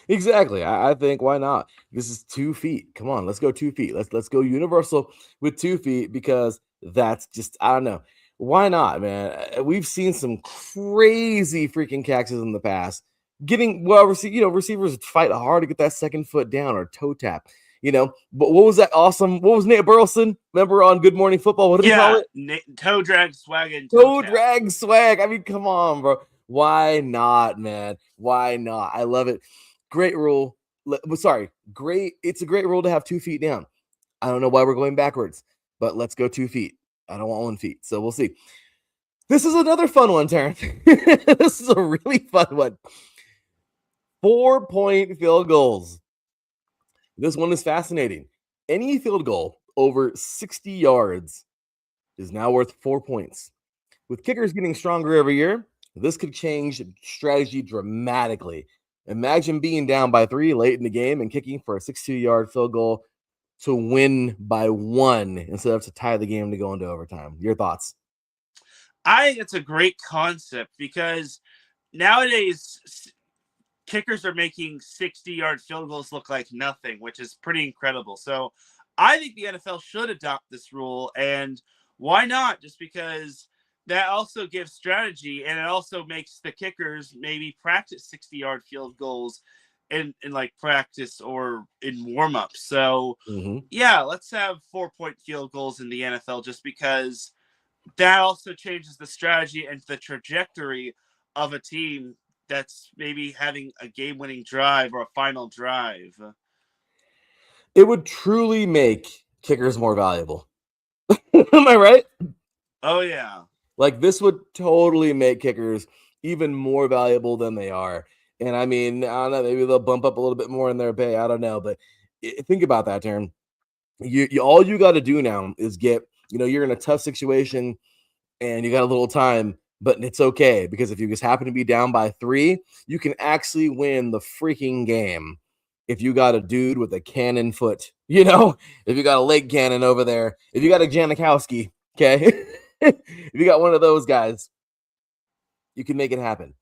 Exactly. I think why not? This is 2 feet. Come on, let's go 2 feet. Let's go universal with 2 feet because that's just I don't know. Why not, man? We've seen some crazy freaking catches in the past. Getting well, receivers fight hard to get that second foot down or toe tap. But what was that awesome? What was Nate Burleson? Remember on Good Morning Football? What did he call it? Toe drag, swag, and Toe drag swag. I mean, come on, bro. Why not, man? Why not? I love it. Great rule. Sorry, great. It's a great rule to have 2 feet down. I don't know why we're going backwards, but let's go 2 feet. I don't want 1 feet, so we'll see. This is another fun one, Teran. This is a really fun one. 4-point field goals. This one is fascinating. Any field goal over 60 yards is now worth 4 points. With kickers getting stronger every year, this could change strategy dramatically. Imagine being down by 3 late in the game and kicking for a 62-yard field goal to win by 1 instead of to tie the game to go into overtime. Your thoughts? I think it's a great concept because nowadays kickers are making 60-yard field goals look like nothing, which is pretty incredible. So I think the NFL should adopt this rule, and why not? Just because that also gives strategy, and it also makes the kickers maybe practice 60-yard field goals in like practice or in warm-up. So yeah, let's have 4-point field goals in the NFL just because that also changes the strategy and the trajectory of a team that's maybe having a game-winning drive or a final drive. It would truly make kickers more valuable. Am I right? Oh, yeah. Like, this would totally make kickers even more valuable than they are. And I mean, I don't know, maybe they'll bump up a little bit more in their pay. I don't know. But think about that, Teran. All you got to do now is you're in a tough situation and you got a little time, but it's okay because if you just happen to be down by 3, you can actually win the freaking game. If you got a dude with a cannon foot, if you got a leg cannon over there, if you got a Janikowski, okay, if you got one of those guys, you can make it happen.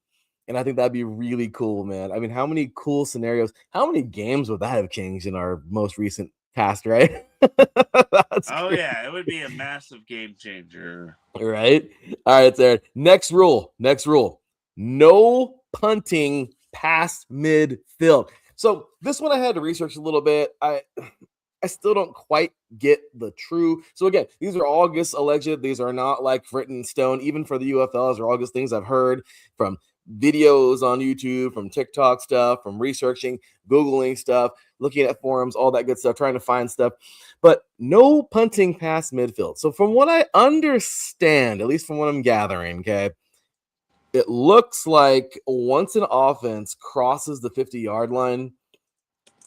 And I think that'd be really cool, man. I mean, how many cool scenarios, how many games would that have changed in our most recent past, right? Crazy. Yeah, it would be a massive game changer. Right? All right, Sarah. Next rule. No punting past midfield. So this one I had to research a little bit. I still don't quite get the true. So again, these are all just alleged. These are not like written in stone. Even for the UFLs, are all just things I've heard from videos on YouTube, from TikTok stuff, from researching, Googling stuff, looking at forums, all that good stuff, trying to find stuff. But no punting past midfield. So from what I understand, at least from what I'm gathering, okay, it looks like once an offense crosses the 50-yard line,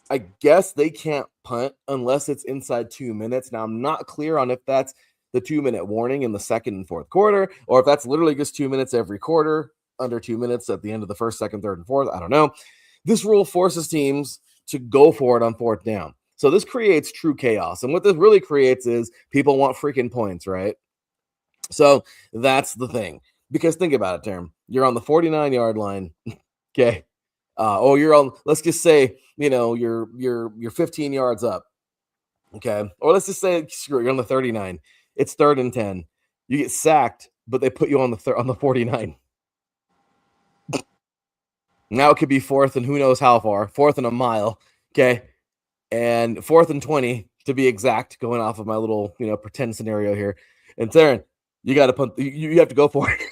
I guess they can't punt unless it's inside 2 minutes. Now, I'm not clear on if that's the 2-minute warning in the second and fourth quarter, or if that's literally just 2 minutes every quarter, under 2 minutes at the end of the first, second, third, and fourth. I don't know. This rule forces teams to go for it on fourth down. So this creates true chaos. And what this really creates is people want freaking points, right? So that's the thing. Because think about it, Teran. You're on the 49-yard line. Okay. You're on, let's just say, you're 15 yards up. Okay. Or let's just say, screw it, you're on the 39. It's 3rd and 10. You get sacked, but they put you on the 49. Now it could be 4th and who knows how far, 4th and a mile. Okay. And 4th and 20 to be exact, going off of my little, pretend scenario here. And Teran, you got to punt. You have to go for it.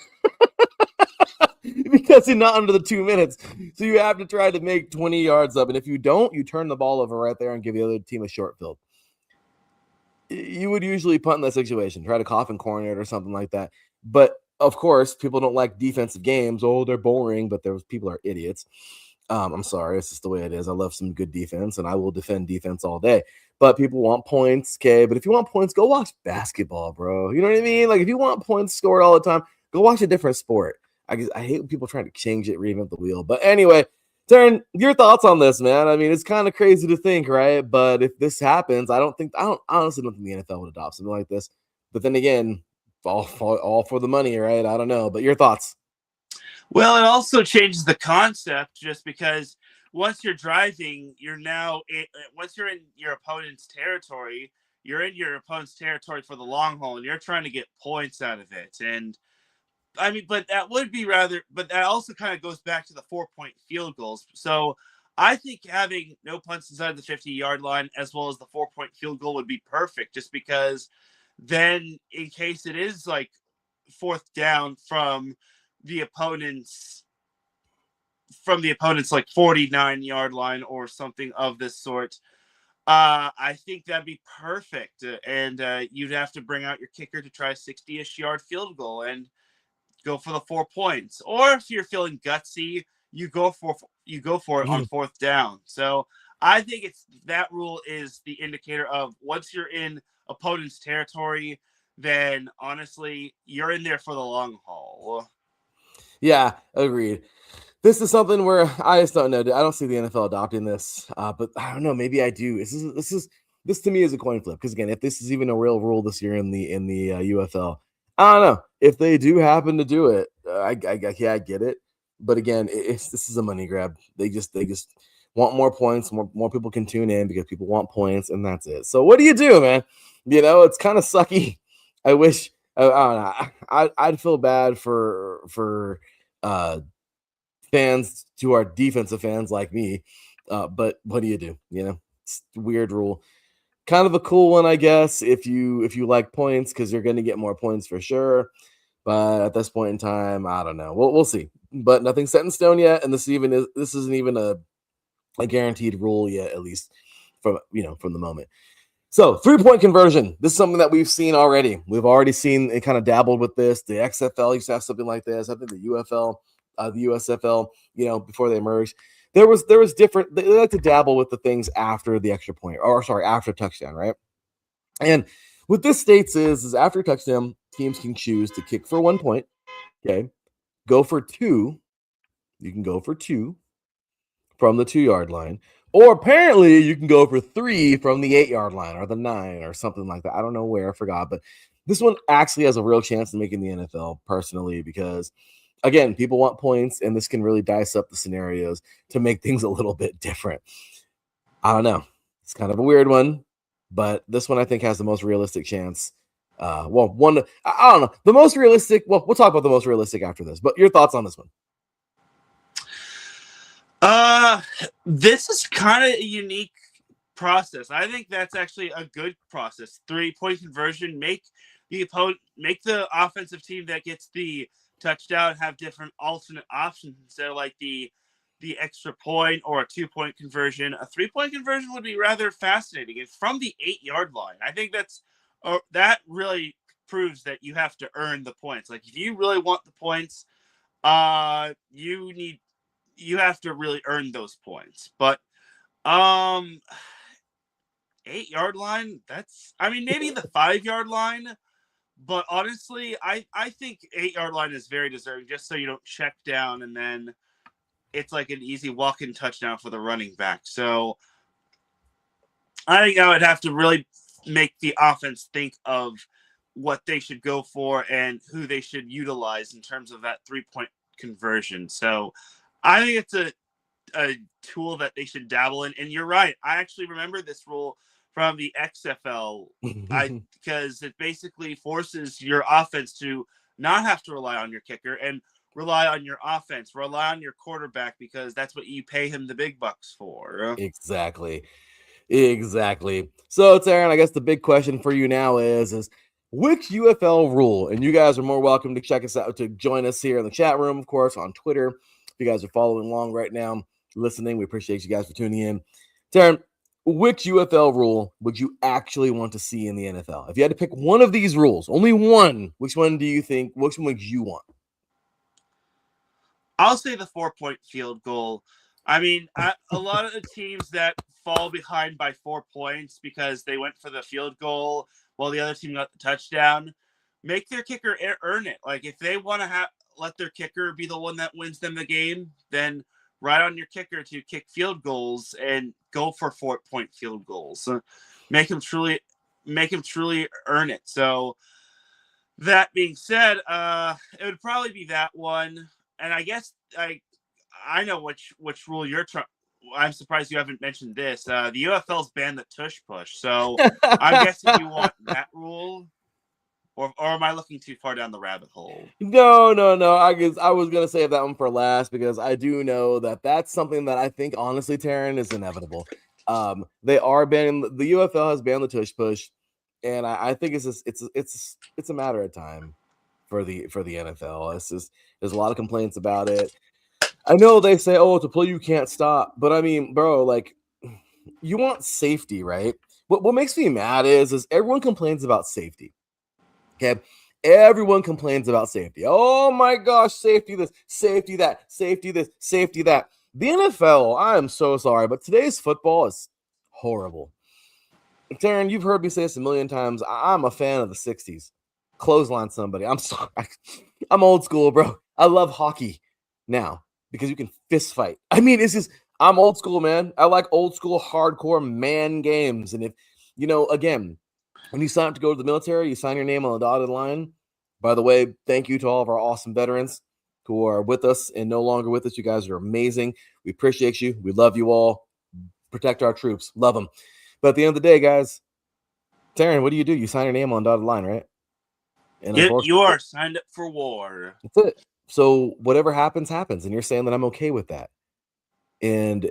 Because you're not under the 2 minutes. So you have to try to make 20 yards up. And if you don't, you turn the ball over right there and give the other team a short field. You would usually punt in that situation, try to coffin corner it or something like that. But of course, people don't like defensive games. Oh, they're boring, but people are idiots. I'm sorry. It's just the way it is. I love some good defense, and I will defend defense all day. But people want points, okay? But if you want points, go watch basketball, bro. You know what I mean? Like, if you want points scored all the time, go watch a different sport. I hate people trying to change it, reinvent the wheel. But anyway, Teran, your thoughts on this, man? I mean, it's kind of crazy to think, right? But if this happens, I honestly don't think the NFL would adopt something like this. But then again, all for the money, right? I don't know. But your thoughts? Well, it also changes the concept just because once you're driving, once you're in your opponent's territory, you're in your opponent's territory for the long haul, and you're trying to get points out of it. And I mean, but that also kind of goes back to the 4-point field goals. So I think having no punts inside the 50-yard line as well as the 4-point field goal would be perfect, just because then in case it is like fourth down the opponent's like 49-yard line or something of this sort. I think that'd be perfect, and you'd have to bring out your kicker to try a 60-ish yard field goal and go for the 4 points. Or if you're feeling gutsy, you go for it on fourth down. So I think that rule is the indicator of once you're in opponent's territory, then honestly you're in there for the long haul. Yeah, agreed. This is something where I just don't know. I don't see the NFL adopting this, but I don't know. Maybe I do. This to me is a coin flip because again, if this is even a real rule this year in the UFL, I don't know if they do happen to do it. I get it, but again, this is a money grab. They just want more points. More people can tune in because people want points, and that's it. So what do you do, man? It's kind of sucky. I wish. I don't know. I'd feel bad for fans to our defensive fans like me. But what do you do? It's a weird rule. Kind of a cool one, I guess, if you like points, because you're going to get more points for sure. But at this point in time, I don't know. We'll see. But nothing's set in stone yet, and this isn't even a guaranteed rule yet, at least from the moment. So 3-point conversion. This is something that we've seen already. We've already seen it kind of dabbled with this. The XFL used to have something like this. I think the UFL, the USFL, before they merged, there was different. They like to dabble with the things after the extra point, after touchdown, right? And what this states is after touchdown, teams can choose to kick for 1 point. Okay, go for 2. You can go for 2 from the 2-yard line. Or apparently you can go for 3 from the 8-yard line or the 9 or something like that. I don't know where, I forgot. But this one actually has a real chance to make in the NFL personally because, again, people want points, and this can really dice up the scenarios to make things a little bit different. I don't know. It's kind of a weird one, but this one I think has the most realistic chance. I don't know. The most realistic, we'll talk about the most realistic after this. But your thoughts on this one? This is kind of a unique process. I think that's actually a good process. 3-point conversion, make the offensive team that gets the touchdown have different alternate options instead of like the extra point or a 2-point conversion. A 3-point conversion would be rather fascinating. It's from the 8-yard line. I think that really proves that you have to earn the points. Like if you really want the points, you have to really earn those points. But 8-yard line, maybe the 5-yard line, but honestly, I think 8-yard line is very deserving just so you don't check down and then it's like an easy walk-in touchdown for the running back. So I think I would have to really make the offense think of what they should go for and who they should utilize in terms of that 3-point conversion. So I think it's a tool that they should dabble in. And you're right. I actually remember this rule from the XFL because it basically forces your offense to not have to rely on your kicker and rely on your offense, rely on your quarterback because that's what you pay him the big bucks for. Exactly. So, Teran, I guess the big question for you now is which UFL rule, and you guys are more welcome to check us out, to join us here in the chat room, of course, on Twitter. If you guys are following along right now, listening, we appreciate you guys for tuning in. Teran, which UFL rule would you actually want to see in the NFL? If you had to pick one of these rules, only one, which one would you want? I'll say the 4-point field goal. I mean, a lot of the teams that fall behind by 4 points because they went for the field goal while the other team got the touchdown, make their kicker earn it. Like if they want to let their kicker be the one that wins them the game, then ride on your kicker to kick field goals and go for 4-point field goals. Make him truly earn it. So that being said, it would probably be that one. and I guess I know which rule you're trying. I'm surprised you haven't mentioned this. The UFL's banned the tush push, so I'm guessing you want that rule, or am I looking too far down the rabbit hole? No. I was gonna save that one for last because I do know that that's something that I think honestly, Teran, is inevitable. They are banning the UFL has banned the tush push, and I think it's a matter of time for the NFL. It's just there's a lot of complaints about it. I know they say, "Oh, it's a play you can't stop," but I mean, bro, like you want safety, right? What makes me mad is everyone complains about safety. Okay. Everyone complains about safety. Oh my gosh, safety this, safety that, safety this, safety that. The NFL, I am so sorry, but today's football is horrible. Teran, you've heard me say this a million times. I'm a fan of the 60s. Clothesline somebody. I'm sorry. I'm old school, bro. I love hockey now because you can fist fight. I mean, it's just, I'm old school, man. I like old school, hardcore man games. And if, again, when you sign up to go to the military, you sign your name on the dotted line. By the way, thank you to all of our awesome veterans who are with us and no longer with us. You guys are amazing. We appreciate you. We love you all. Protect our troops. Love them. But at the end of the day, guys, Teran, what do? You sign your name on the dotted line, right? And you are signed up for war. That's it. So whatever happens, happens. And you're saying that I'm okay with that. And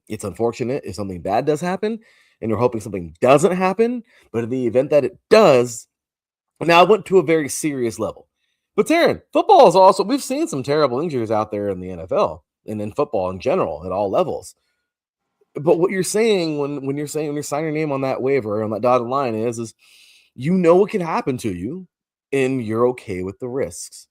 it's unfortunate if something bad does happen and you're hoping something doesn't happen. But in the event that it does, now I went to a very serious level. But Teran, football is also, we've seen some terrible injuries out there in the NFL and in football in general at all levels. But what you're saying when you're signing your name on that waiver on that dotted line is what can happen to you and you're okay with the risks.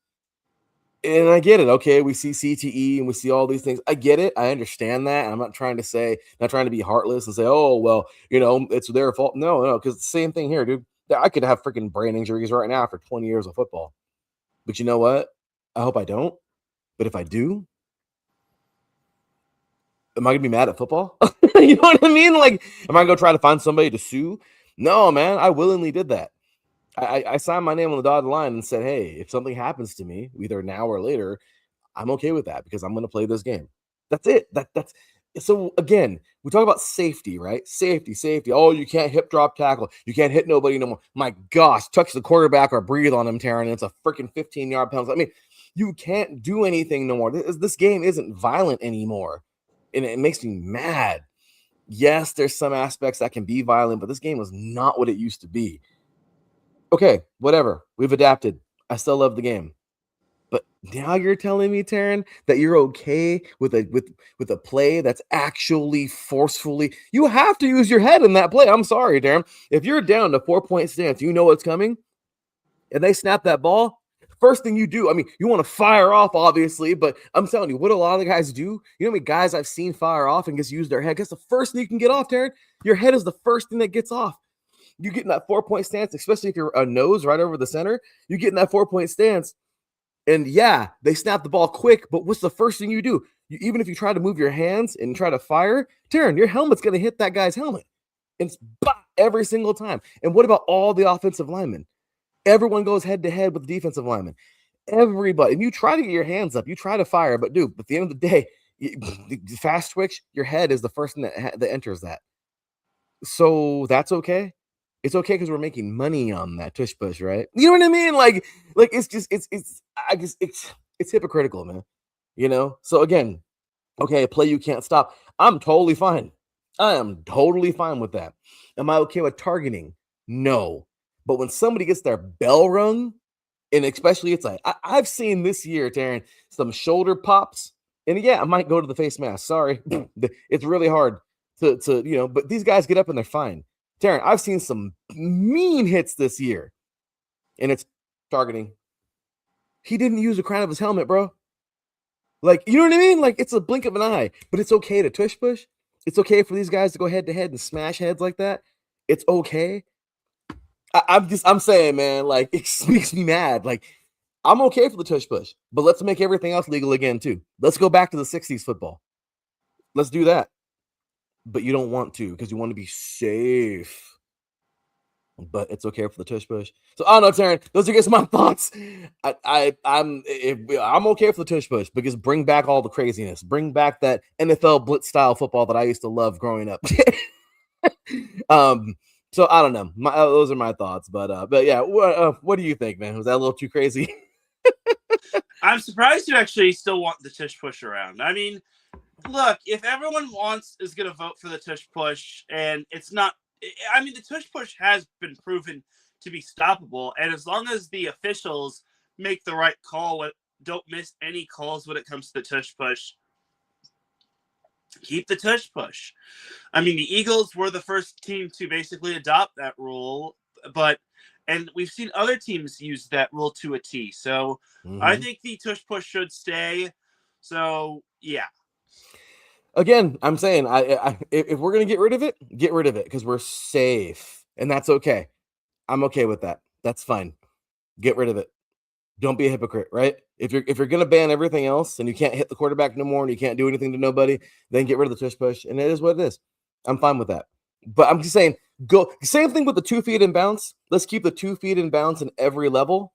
And I get it. Okay, we see CTE and we see all these things. I get it. I understand that. And I'm not trying to be heartless and say, oh, well, it's their fault. No, because it's the same thing here, dude. I could have freaking brain injuries right now after 20 years of football. But you know what? I hope I don't. But if I do, am I going to be mad at football? You know what I mean? Like, am I going to try to find somebody to sue? No, man. I willingly did that. I signed my name on the dotted line and said, hey, if something happens to me, either now or later, I'm okay with that because I'm going to play this game. That's it. That's so again, we talk about safety, right? Safety. Oh, you can't hip drop tackle. You can't hit nobody no more. My gosh, touch the quarterback or breathe on him, Teran. It's a freaking 15-yard penalty. I mean, you can't do anything no more. This game isn't violent anymore. And it makes me mad. Yes, there's some aspects that can be violent, but this game was not what it used to be. Okay, whatever. We've adapted. I still love the game. But now you're telling me, Teran, that you're okay with a play that's actually forcefully. You have to use your head in that play. I'm sorry, Teran. If you're down to 4-point stance, you know what's coming, and they snap that ball. First thing you do, I mean, you want to fire off, obviously, but I'm telling you, what a lot of the guys do. You know how many guys I've seen fire off and just use their head? Guess the first thing you can get off, Teran, your head is the first thing that gets off. You get in that 4-point stance, especially if you're a nose right over the center. You get in that 4-point stance. And yeah, they snap the ball quick, but what's the first thing you do? Even if you try to move your hands and try to fire, Teran, your helmet's going to hit that guy's helmet. And it's every single time. And what about all the offensive linemen? Everyone goes head to head with the defensive linemen. Everybody. And you try to get your hands up. You try to fire, but dude, at the end of the day, fast twitch, your head is the first thing that enters that. So that's okay. It's okay because we're making money on that tush push, right? You know what I mean? Like it's just it's hypocritical, man. So again, okay, a play you can't stop. I'm totally fine. I am totally fine with that. Am I okay with targeting? No. But when somebody gets their bell rung, and especially it's like I've seen this year, Teran, some shoulder pops, and yeah, I might go to the face mask. Sorry, it's really hard to but these guys get up and they're fine. Teran, I've seen some mean hits this year, and it's targeting. He didn't use the crown of his helmet, bro. Like, you know what I mean? Like, it's a blink of an eye, but it's okay to tush push. It's okay for these guys to go head to head and smash heads like that. It's okay. I'm saying, man, like, it makes me mad. Like, I'm okay for the tush push, but let's make everything else legal again, too. Let's go back to the 60s football. Let's do that. But you don't want to because you want to be safe. but it's okay for the tush push. So I don't know, Teran. Those are just my thoughts. I'm okay for the tush push because bring back all the craziness. Bring back that NFL blitz style football that I used to love growing up. So I don't know. Those are my thoughts, but yeah. What do you think, man? Was that a little too crazy? I'm surprised you actually still want the tush push around. I mean, look, if everyone is going to vote for the tush push, and it's not, I mean, the tush push has been proven to be stoppable, and as long as the officials make the right call, don't miss any calls when it comes to the tush push, keep the tush push. I mean, the Eagles were the first team to basically adopt that rule, and we've seen other teams use that rule to a T. So I think the tush push should stay. So yeah. Again, I'm saying, if we're gonna get rid of it because we're safe, and that's okay. I'm okay with that. That's fine. Get rid of it. Don't be a hypocrite, right? If you're gonna ban everything else and you can't hit the quarterback no more and you can't do anything to nobody, then get rid of the tush push, and it is what it is. I'm fine with that. But I'm just saying, go same thing with the 2 feet in bounds. Let's keep the 2 feet in bounds in every level.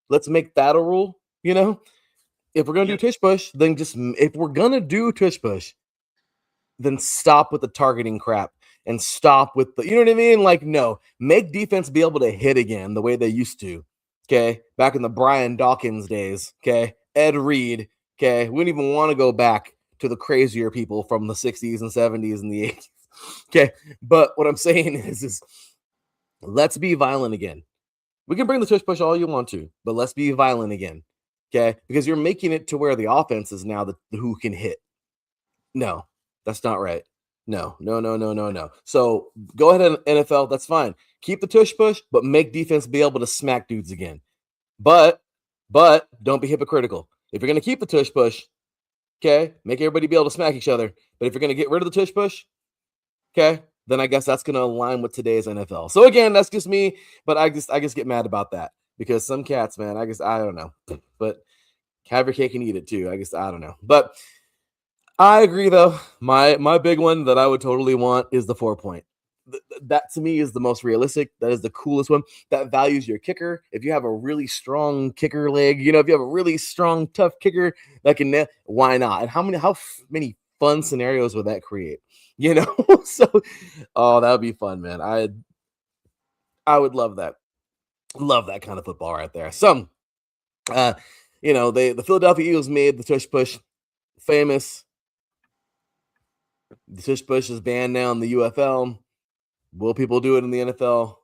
Let's make that a rule. If we're gonna do tush push, then if we're gonna do tush push, then stop with the targeting crap and stop with the, you know what I mean? Like, no, make defense be able to hit again the way they used to. Okay, back in the Brian Dawkins days. Okay, Ed Reed. Okay, we wouldn't even want to go back to the crazier people from the 60s and 70s and the 80s. Okay, but what I'm saying is let's be violent again. We can bring the tush push all you want to, but let's be violent again. Okay, because you're making it to where the offense is now the who can hit. No, that's not right. No. So go ahead, NFL. That's fine. Keep the tush push, but make defense be able to smack dudes again. But don't be hypocritical. If you're going to keep the tush push, okay, make everybody be able to smack each other. But if you're going to get rid of the tush push, okay, then I guess that's going to align with today's NFL. So again, that's just me, but I just get mad about that because some cats, man, I don't know. But have your cake and eat it too. I don't know. But I agree, though. My big one that I would totally want is the 4-point. That to me is the most realistic. That is the coolest one. That values your kicker. If you have a really strong kicker leg, if you have a really strong, tough kicker that can net, why not? And how many fun scenarios would that create? So, that would be fun, man. I would love that. Love that kind of football right there. So, the Philadelphia Eagles made the tush push famous. The tush push is banned now in the UFL. Will people do it in the NFL?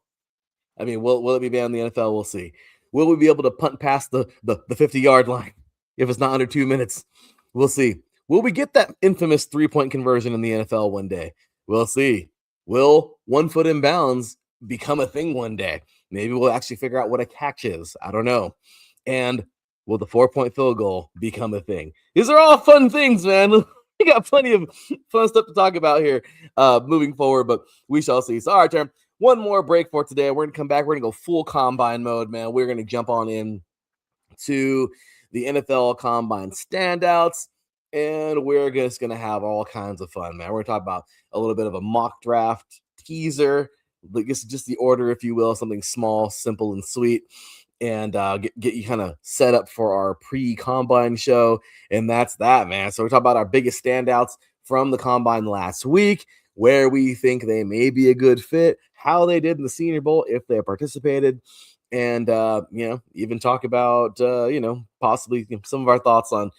I mean, will it be banned in the NFL? We'll see. Will we be able to punt past the 50-yard line if it's not under 2 minutes? We'll see. Will we get that infamous 3-point conversion in the NFL one day? We'll see. Will 1 foot in bounds become a thing one day? Maybe we'll actually figure out what a catch is. I don't know. And will the 4-point field goal become a thing? These are all fun things, man. We got plenty of fun stuff to talk about here moving forward, but we shall see. So, all right, Teran, one more break for today. We're going to come back. We're going to go full combine mode, man. We're going to jump on in to the NFL combine standouts, and we're just going to have all kinds of fun, man. We're going to talk about a little bit of a mock draft teaser, just the order, if you will, something small, simple, and sweet. And get you kind of set up for our pre-combine show. And that's that, man. So we're talking about our biggest standouts from the combine last week, where we think they may be a good fit, how they did in the Senior Bowl, if they participated, and, even talk about, possibly some of our thoughts on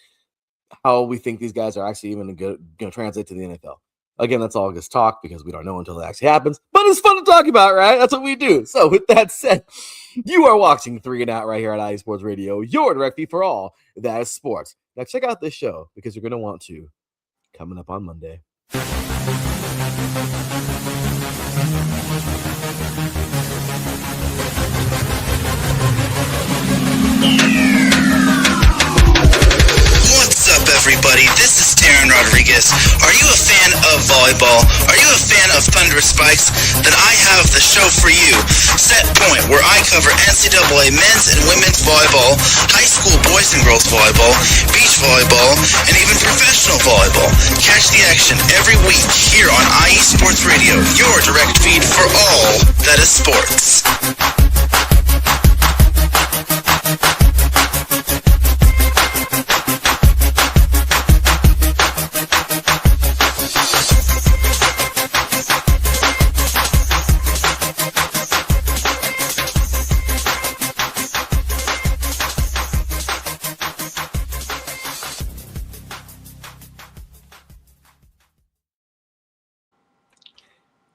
how we think these guys are actually even going to translate to the NFL. Again, that's all just talk because we don't know until it actually happens, but it's fun to talk about, right? That's what we do. So with that said, you are watching 3 and Out right here at IE Sports Radio, your direct feed for all that is sports. Now check out this show because you're going to want to coming up on Monday. What's up, everybody? This is Teran Rodriguez. Are you a fan of volleyball? Are you a fan of Thunder Spikes? Then I have the show for you. Set Point, where I cover NCAA men's and women's volleyball, high school boys and girls volleyball, beach volleyball, and even professional volleyball. Catch the action every week here on IE Sports Radio, your direct feed for all that is sports.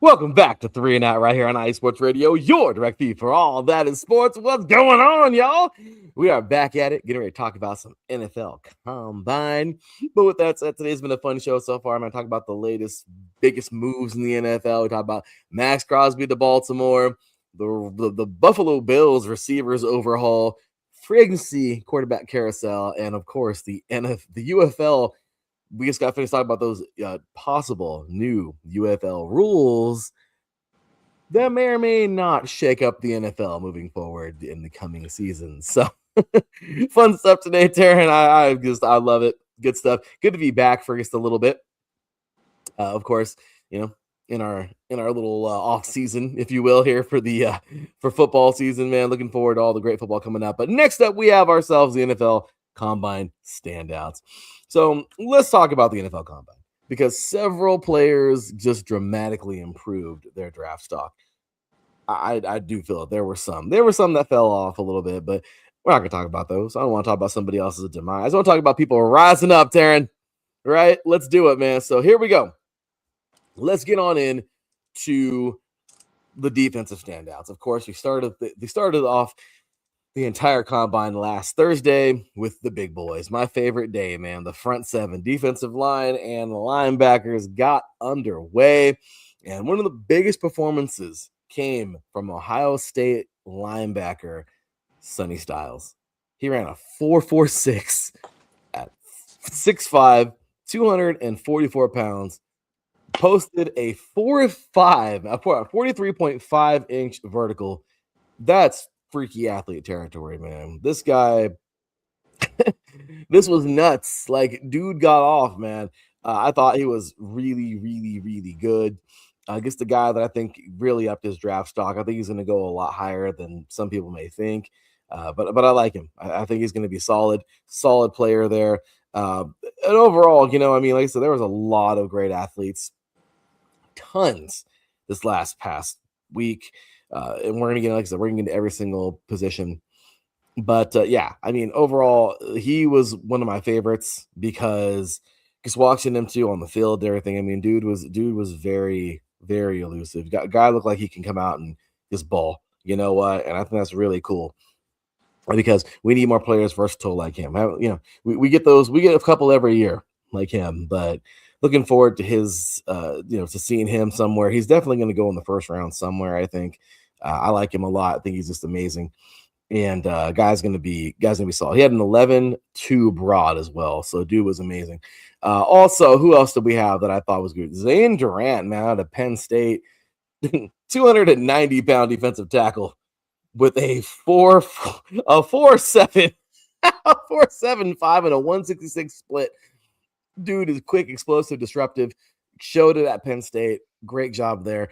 Welcome back to 3 and Out right here on iSports Radio, your direct feed for all that is sports. What's going on, y'all? We are back at it, getting ready to talk about some NFL Combine. But with that said, today's been a fun show so far. I'm going to talk about the latest, biggest moves in the NFL. We talk about Max Crosby to Baltimore, the Buffalo Bills receivers overhaul, free agency quarterback carousel, and of course the UFL. We just got finished talking about those possible new UFL rules that may or may not shake up the NFL moving forward in the coming season. So fun stuff today, Teran. I love it. Good stuff. Good to be back for just a little bit. Of course, you know, in our little off season, if you will, here for the for football season, man. Looking forward to all the great football coming up. But next up, we have ourselves the NFL Combine standouts. So let's talk about the NFL Combine because several players just dramatically improved their draft stock. I do feel it. There were some that fell off a little bit, but we're not going to talk about those. I don't want to talk about somebody else's demise. I want to talk about people rising up, Teran. Right? Let's do it, man. So here we go. Let's get on in to the defensive standouts. Of course, they started off the entire combine last Thursday with the big boys. My favorite day, man. The front seven, defensive line and linebackers got underway. And one of the biggest performances came from Ohio State linebacker Sonny Styles. He ran a 4.46 at 6'5", 244 pounds, posted a 43.5-inch vertical. That's freaky athlete territory, man. This guy, this was nuts. Like, dude got off, man. I thought he was really, really, really good. I guess the guy that I think really upped his draft stock. I think he's going to go a lot higher than some people may think. But I like him. I think he's going to be solid player there. And overall, you know, I mean, like I said, there was a lot of great athletes, tons this past week. And we're gonna get, like I said, we're gonna get into every single position. But yeah, I mean, overall, he was one of my favorites because just watching him too on the field, everything. I mean, dude was very, very elusive. Guy looked like he can come out and just ball. You know what? And I think that's really cool because we need more players versatile like him. You know, we get those. We get a couple every year like him, but looking forward to his, you know, to seeing him somewhere. He's definitely going to go in the first round somewhere, I think. I like him a lot. I think he's just amazing. And guy's going to be solid. He had an 11-2 broad as well. So dude was amazing. Also, who else did we have that I thought was good? Zane Durant, man, out of Penn State, 290-pound defensive tackle with a 4.7, a 4.75 and a 166 split. Dude is quick, explosive, disruptive. Showed it at Penn State. Great job there.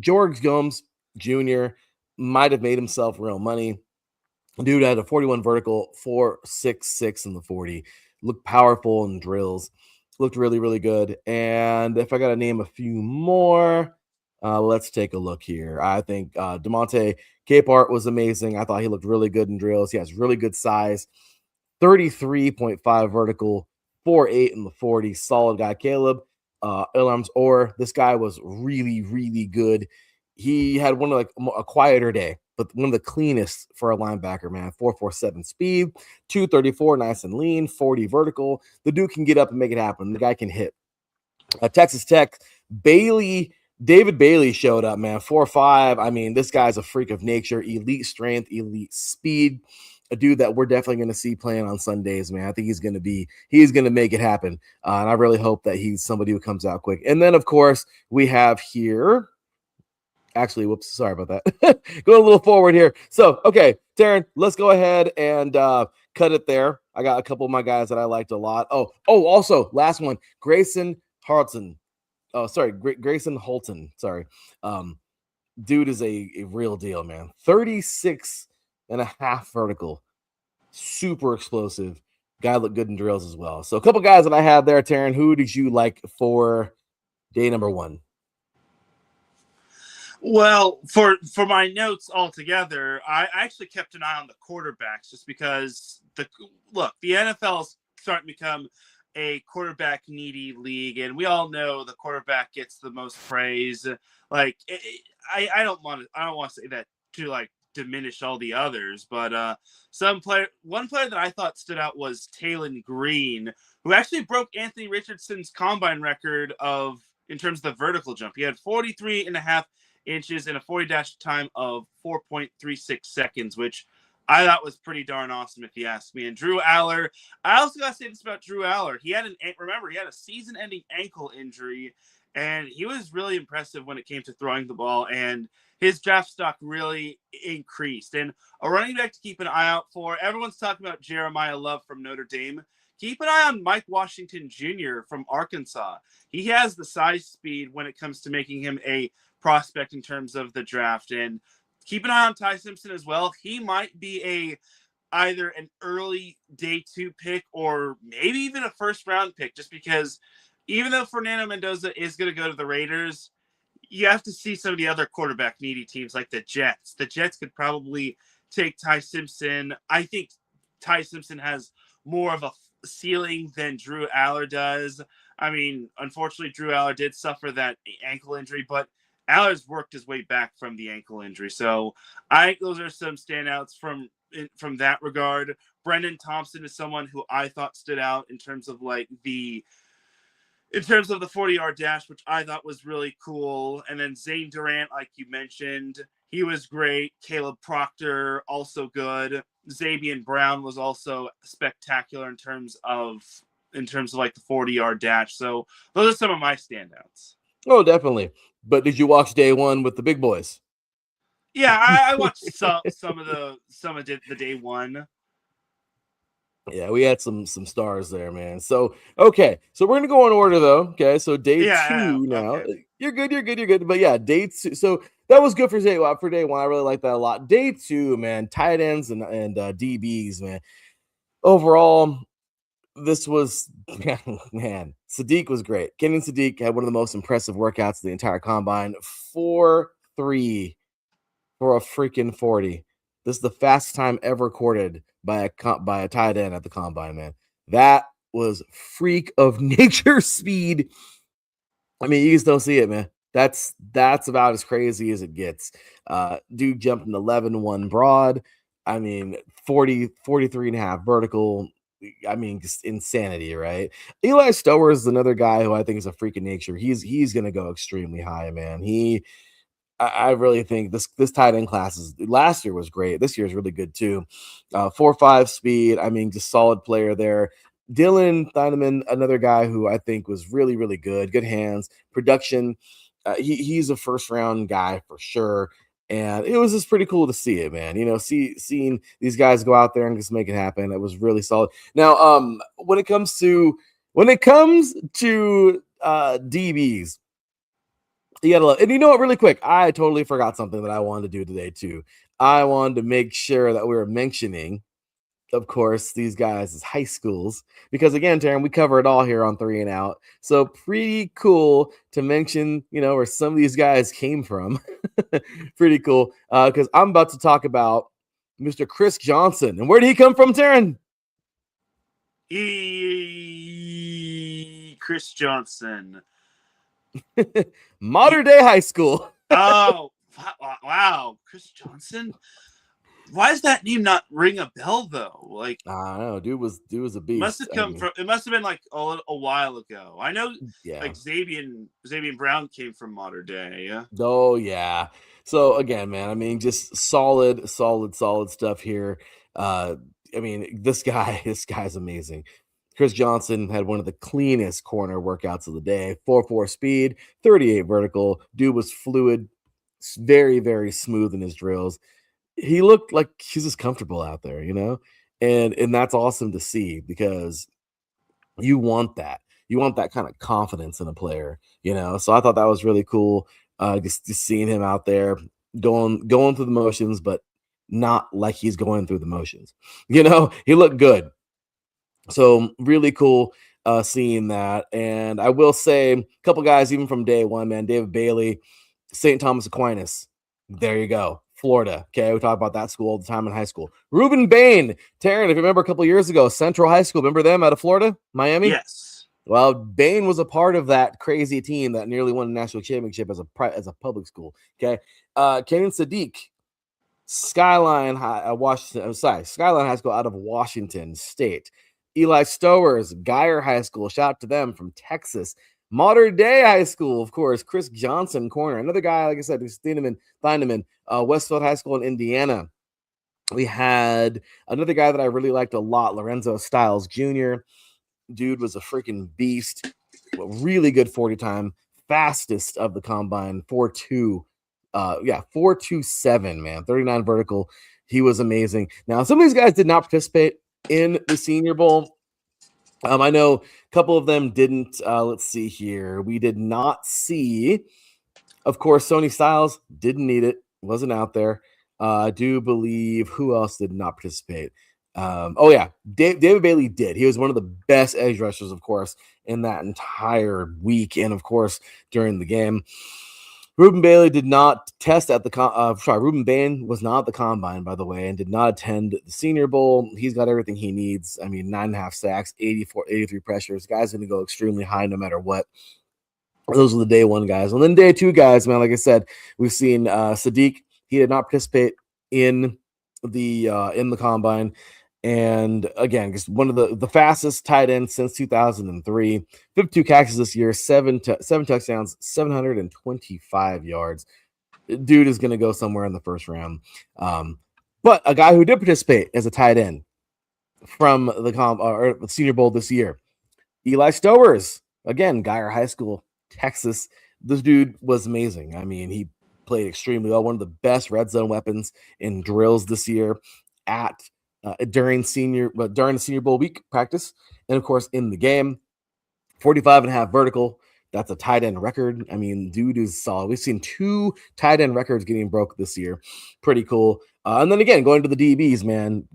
George Gomes Jr. might have made himself real money. Dude had a 41 vertical, 4.66 in the 40. Looked powerful in drills. Looked really, really good. And if I got to name a few more, let's take a look here. I think DeMonte Capehart was amazing. I thought he looked really good in drills. He has really good size. 33.5 vertical, 4.8 in the 40. Solid guy. Caleb Ilams Orr. This guy was really, really good. He had one of like a quieter day, but one of the cleanest for a linebacker, man. 4.47 speed, 234, nice and lean, 40 vertical. The dude can get up and make it happen. The guy can hit. Texas Tech, David Bailey showed up, man. 4.5. I mean, this guy's a freak of nature, elite strength, elite speed. A dude that we're definitely going to see playing on Sundays, man. I think he's going to make it happen. And I really hope that he's somebody who comes out quick. And then, of course, we have here. Actually, whoops, sorry about that. Going a little forward here. So, okay, Teran, let's go ahead and cut it there. I got a couple of my guys that I liked a lot. Oh, also, last one, Grayson Holton. Oh, sorry, Grayson Holton. Sorry. dude is a real deal, man. 36.5 vertical. Super explosive. Guy looked good in drills as well. So a couple guys that I had there, Teran. Who did you like for day number 1? Well, for my notes altogether, I actually kept an eye on the quarterbacks just because the NFL is starting to become a quarterback needy league, and we all know the quarterback gets the most praise. Like I don't want to say that to like diminish all the others, but one player that I thought stood out was Talon Green, who actually broke Anthony Richardson's combine record in terms of the vertical jump. He had 43.5 inches in a 40 dash time of 4.36 seconds, which I thought was pretty darn awesome, if you ask me. And Drew Aller, I also got to say this about Drew Aller. He had a season-ending ankle injury, and he was really impressive when it came to throwing the ball, and his draft stock really increased. And a running back to keep an eye out for, everyone's talking about Jeremiah Love from Notre Dame. Keep an eye on Mike Washington Jr. from Arkansas. He has the size speed when it comes to making him a prospect in terms of the draft. And keep an eye on Ty Simpson as well. He might be either an early day 2 pick or maybe even a first round pick, just because even though Fernando Mendoza is going to go to the Raiders, you have to see some of the other quarterback needy teams like the Jets. The Jets could probably take Ty Simpson. I think Ty Simpson has more of a ceiling than Drew Aller does. I mean, unfortunately, Drew Aller did suffer that ankle injury, but Aller's worked his way back from the ankle injury. So I think those are some standouts from that regard. Brendan Thompson is someone who I thought stood out in terms of the 40-yard dash, which I thought was really cool. And then Zane Durant, like you mentioned, he was great. Caleb Proctor, also good. Xavier Brown was also spectacular in terms of like the 40-yard dash. So those are some of my standouts. Oh, definitely. But did you watch day 1 with the big boys? Yeah, I watched some of the day 1. Yeah, we had some stars there, man. So okay, so we're gonna go in order though. Okay, so day 2 now. Okay. You're good. But yeah, day 2. So that was good for day 1. I really like that a lot. Day 2, man, tight ends and DBs, man. Overall, this was man. Sadiq was great. Kenan Sadiq had one of the most impressive workouts of the entire combine. 4.3 for a freaking 40. This is the fastest time ever recorded by a tight end at the combine, man. That was freak of nature speed. I mean, you just don't see it, man. That's about as crazy as it gets. Dude jumped an 11.1 broad. I mean, 43.5 vertical. I mean, just insanity, right? Eli Stower is another guy who I think is a freak of nature. He's going to go extremely high, man. I really think this tight end class last year was great. This year is really good too. 4.5 speed. I mean, just solid player there. Dylan Thieneman, another guy who I think was really, really good. Good hands, production. He's a first round guy for sure. And it was just pretty cool to see it, man. You know, seeing these guys go out there and just make it happen. It was really solid. Now, when it comes to DBs, you gotta love, and you know what, really quick, I totally forgot something that I wanted to do today too. I wanted to make sure that we were mentioning, of course, these guys as high schools, because again, Teran, we cover it all here on 3 and Out. So pretty cool to mention, you know, where some of these guys came from. Pretty cool. Because I'm about to talk about Mr. Chris Johnson. And where did he come from, Teran? Chris Johnson. Modern day high school. Oh, wow. Chris Johnson? Why does that name not ring a bell though? Like, I don't know. Dude was a beast. It must have been like a while ago. I know, yeah. Like Xavier Brown came from Modern Day. Yeah. Oh yeah. So again, man, I mean, just solid stuff here. I mean, this guy's amazing. Chris Johnson had one of the cleanest corner workouts of the day. 4.4 speed, 38 vertical. Dude was fluid, very, very smooth in his drills. He looked like he's just comfortable out there, you know? And that's awesome to see, because you want that. You want that kind of confidence in a player, you know? So I thought that was really cool. Just seeing him out there going through the motions, but not like he's going through the motions. He looked good. So really cool seeing that. And I will say a couple guys, even from day one, man, David Bailey, St. Thomas Aquinas. There you go. Florida. Okay. We talk about that school all the time in high school. Reuben Bain, Teran, if you remember a couple years ago, Central High School. Remember them out of Florida, Miami? Yes. Well, Bain was a part of that crazy team that nearly won a national championship as a public school. Okay. Kenan Sadiq, Skyline High School out of Washington State. Eli Stowers, Geyer High School. Shout out to them from Texas. Modern Day High School, of course. Chris Johnson, corner. Another guy, like I said, who's Thieneman, Westfield High School in Indiana. We had another guy that I really liked a lot, Lorenzo Stiles Jr. Dude was a freaking beast. Really good 40 time. Fastest of the combine, 4.2. 4.27, man. 39 vertical. He was amazing. Now, some of these guys did not participate in the Senior Bowl. I know a couple of them didn't. Let's see here. We did not see, of course, Sony Styles didn't need it. Wasn't out there. I do believe who else did not participate. David Bailey did. He was one of the best edge rushers, of course, in that entire week, and of course during the game. Reuben Bailey did not test at the Reuben Bain was not at the combine, by the way, and did not attend the Senior Bowl. He's got everything he needs. I mean, 9.5 sacks, 83 pressures. Guy's going to go extremely high no matter what. Those are the day one guys. And then day two guys, man, like I said, we've seen Sadiq. He did not participate in the combine. And again, just one of the fastest tight ends since 2003. 52 catches this year, seven touchdowns, 725 yards. Dude is going to go somewhere in the first round. But a guy who did participate as a tight end from the Senior Bowl this year, Eli Stowers. Again, Geyer High School, Texas. This dude was amazing. I mean, he played extremely well. One of the best red zone weapons in drills this year during the Senior Bowl week practice, and of course in the game. 45.5 vertical. That's a tight end record. I mean, dude is solid. We've seen 2 tight end records getting broke this year. Pretty cool. And then again, going to the DBs, man,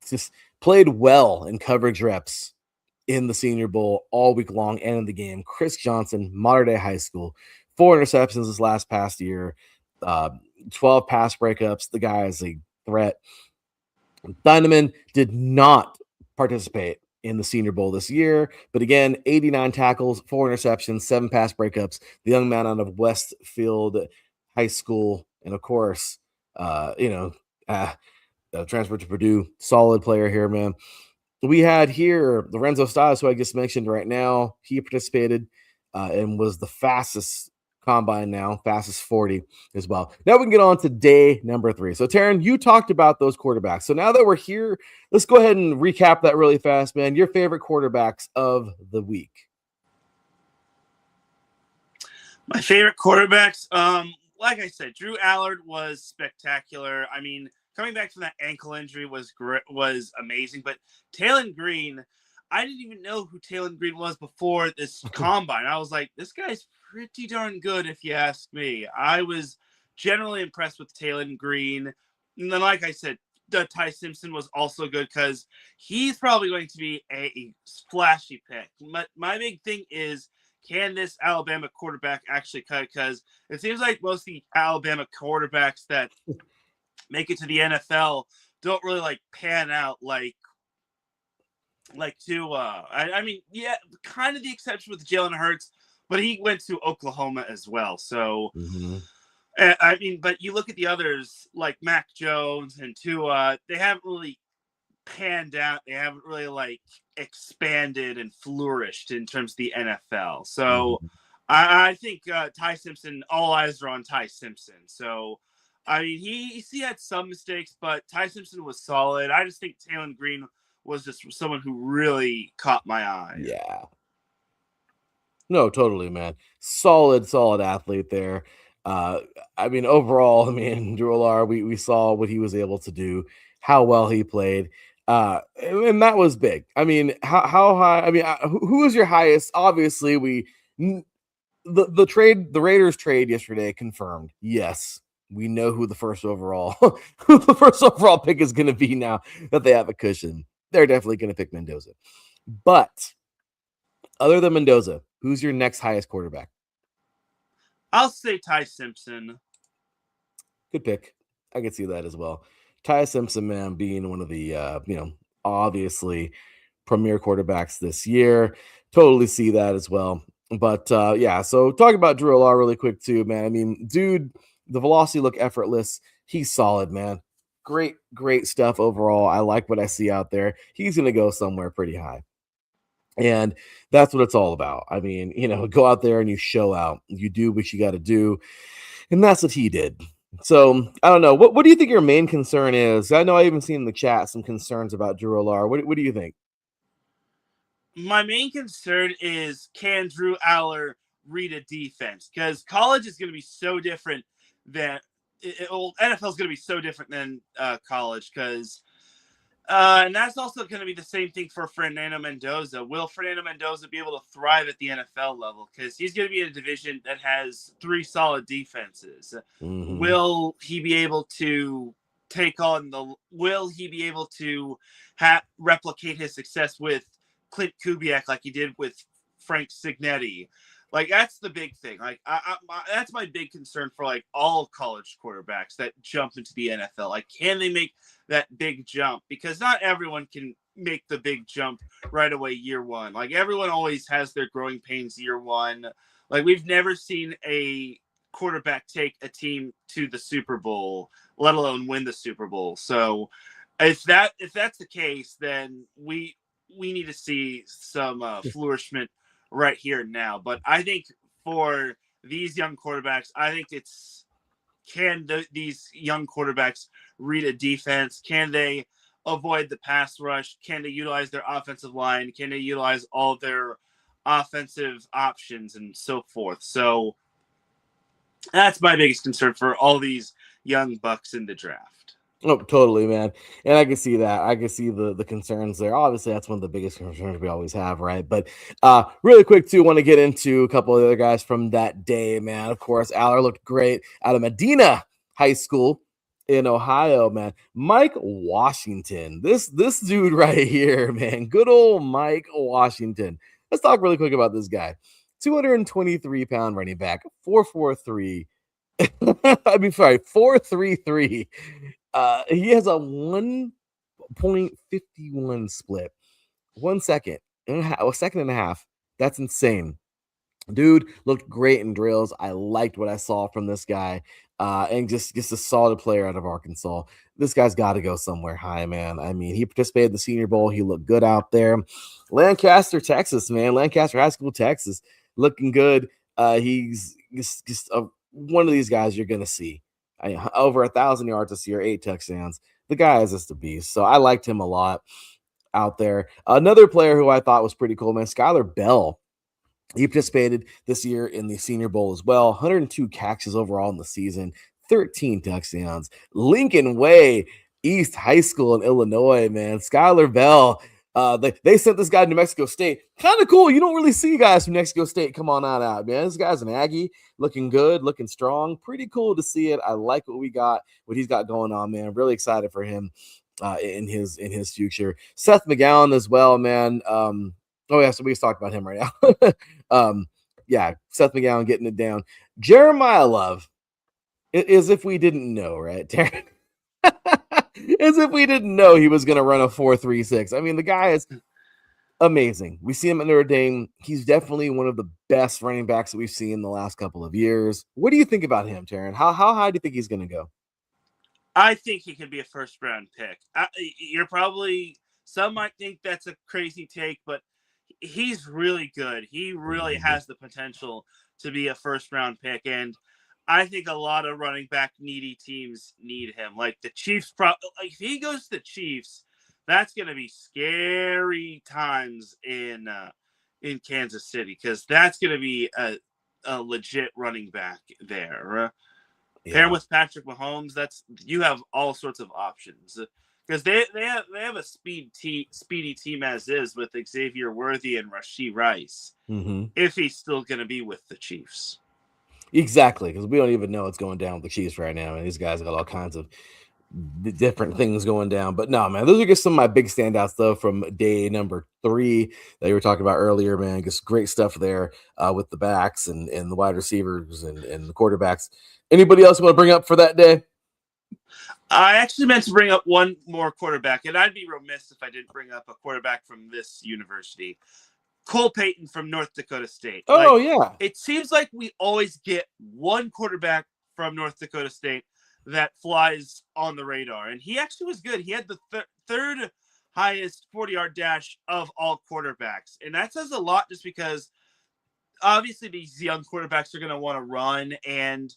just played well in coverage reps in the Senior Bowl all week long and in the game. Chris Johnson, Modern Day High School, 4 interceptions this past year, 12 pass breakups. The guy is a threat. Thieneman did not participate in the Senior Bowl this year, but again, 89 tackles, 4 interceptions, 7 pass breakups. The young man out of Westfield High School, and of course, transferred to Purdue. Solid player here, man. We had here Lorenzo Stiles, who I just mentioned right now. He participated and was the fastest combine now, fastest 40 as well. Now we can get on to day number 3. So, Teran, you talked about those quarterbacks. So now that we're here, let's go ahead and recap that really fast, man. Your favorite quarterbacks of the week. My favorite quarterbacks, like I said, Drew Allard was spectacular. I mean, coming back from that ankle injury was amazing. But Talon Green, I didn't even know who Talon Green was before this combine. I was like, this guy's pretty darn good, if you ask me. I was generally impressed with Talon Green. And then, like I said, Ty Simpson was also good because he's probably going to be a flashy pick. My big thing is, can this Alabama quarterback actually cut? Because it seems like most of the Alabama quarterbacks that make it to the NFL don't really pan out kind of the exception with Jalen Hurts, but he went to Oklahoma as well. So, but you look at the others like Mac Jones and Tua, they haven't really panned out. They haven't really expanded and flourished in terms of the NFL. So I think Ty Simpson, all eyes are on Ty Simpson. So, I mean, he had some mistakes, but Ty Simpson was solid. I just think Talon Green was just someone who really caught my eye. Yeah. No, totally, man. Solid athlete there. I mean, overall, Drew Allard, we saw what he was able to do, how well he played. And that was big. I mean, how high? I mean, who was your highest? Obviously, the Raiders trade yesterday confirmed. Yes, we know who the first overall pick is going to be now that they have a cushion. They're definitely going to pick Mendoza. But other than Mendoza, who's your next highest quarterback? I'll say Ty Simpson. Good pick. I can see that as well. Ty Simpson, man, being one of the obviously premier quarterbacks this year. Totally see that as well. But yeah, so talk about Drew Lock really quick too, man. I mean, dude, the velocity look effortless. He's solid, man. Great stuff overall. I like what I see out there. He's gonna go somewhere pretty high. And that's what it's all about. I mean, go out there and you show out. You do what you got to do. And that's what he did. So I don't know. What do you think your main concern is? I know I even seen in the chat some concerns about Drew Lock. What do you think? My main concern is, can Drew Aller read a defense? Because college is going to be so different than NFL is going to be so different than college. Because and that's also going to be the same thing for Fernando Mendoza. Will Fernando Mendoza be able to thrive at the NFL level? Because he's going to be in a division that has 3 solid defenses. Mm-hmm. Will he be able to take on the? Will he be able to replicate his success with Clint Kubiak like he did with Frank Signetti? Like, that's the big thing. Like, that's my big concern for like all college quarterbacks that jump into the NFL. Like, can they make that big jump? Because not everyone can make the big jump right away year one. Like, everyone always has their growing pains year one. Like, we've never seen a quarterback take a team to the Super Bowl, let alone win the Super Bowl. So if that's the case, then we need to see some flourishment right here and now. But I think for these young quarterbacks, I think it's, can these young quarterbacks read a defense? Can they avoid the pass rush? Can they utilize their offensive line? Can they utilize all their offensive options and so forth? So that's my biggest concern for all these young bucks in the draft. Oh, totally, man. And I can see that. I can see the concerns there. Obviously, that's one of the biggest concerns we always have, right? But really quick, too, want to get into a couple of the other guys from that day, man. Of course, Aller looked great out of Medina High School in Ohio, man. Mike Washington. This dude right here, man. Good old Mike Washington. Let's talk really quick about this guy. 223-pound running back, 4'4'3". 4.33. He has a 1.51 split. 1 second and a second and a half. That's insane. Dude looked great in drills. I liked what I saw from this guy. And just a solid player out of Arkansas. This guy's got to go somewhere high, man. I mean, he participated in the Senior Bowl. He looked good out there. Lancaster, Texas, man. Lancaster High School, Texas. Looking good. He's just one of these guys you're going to see. Over 1,000 yards this year, 8 touchdowns. The guy is just a beast. So I liked him a lot out there. Another player who I thought was pretty cool, man, Skylar Bell. He participated this year in the Senior Bowl as well. 102 catches overall in the season, 13 touchdowns. Lincoln Way East High School in Illinois, man. Skylar Bell. They sent this guy to New Mexico State. Kind of cool. You don't really see guys from New Mexico State come on out, man. This guy's an Aggie, looking good, looking strong. Pretty cool to see it. I like what he's got going on, man. Really excited for him in his future. Seth McGowan as well, man. So we just talked about him right now. Yeah, Seth McGowan getting it down. Jeremiah Love, as if we didn't know, right, Teran? As if we didn't know he was going to run a 4.36. I mean, the guy is amazing. We see him at Notre Dame. He's definitely one of the best running backs that we've seen in the last couple of years. What do you think about him, Teran? How high do you think he's going to go? I think he could be a first-round pick. Some might think that's a crazy take, but he's really good. He really has the potential to be a first-round pick, and I think a lot of running back needy teams need him. Like the Chiefs, if he goes to the Chiefs, that's going to be scary times in Kansas City, because that's going to be a legit running back there. Yeah. Pair with Patrick Mahomes, you have all sorts of options. because they have a speedy team as is with Xavier Worthy and Rashee Rice. Mm-hmm. If he's still going to be with the Chiefs. Exactly, because we don't even know what's going down with the Chiefs right now, and these guys got all kinds of different things going down. But no, man, those are just some of my big standouts though from day number 3 that you were talking about earlier, man. Just great stuff there with the backs and the wide receivers and the quarterbacks. Anybody else you want to bring up for that day? I actually meant to bring up one more quarterback, and I'd be remiss if I didn't bring up a quarterback from this university. Cole Payton from North Dakota State. Oh, yeah. It seems like we always get one quarterback from North Dakota State that flies on the radar. And he actually was good. He had the third highest 40-yard dash of all quarterbacks. And that says a lot just because obviously these young quarterbacks are going to want to run. And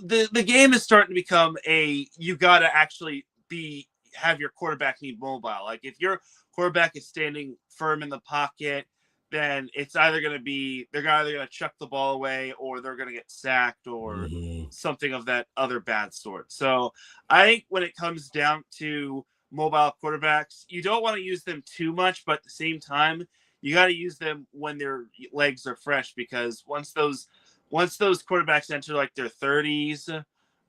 the game is starting to become you got to actually have your quarterback be mobile. Like if your quarterback is standing firm in the pocket, then it's either going to be they're either going to chuck the ball away or they're going to get sacked or something of that other bad sort. So I think when it comes down to mobile quarterbacks, you don't want to use them too much, but at the same time, you got to use them when their legs are fresh, because once those quarterbacks enter like their 30s,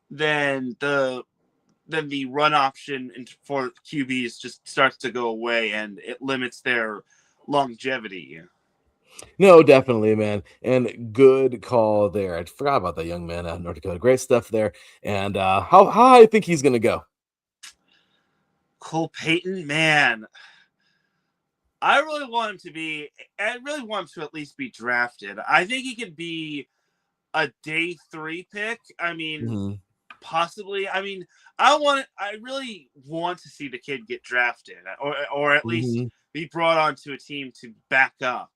then the run option for QBs just starts to go away and it limits their longevity. No, definitely, man. And good call there. I forgot about that young man out of North Dakota. Great stuff there. And how I think he's going to go. Cole Payton, man. I really want him to at least be drafted. I think he could be a day 3 pick. I mean, possibly. I mean, I really want to see the kid get drafted or at least be brought onto a team to back up,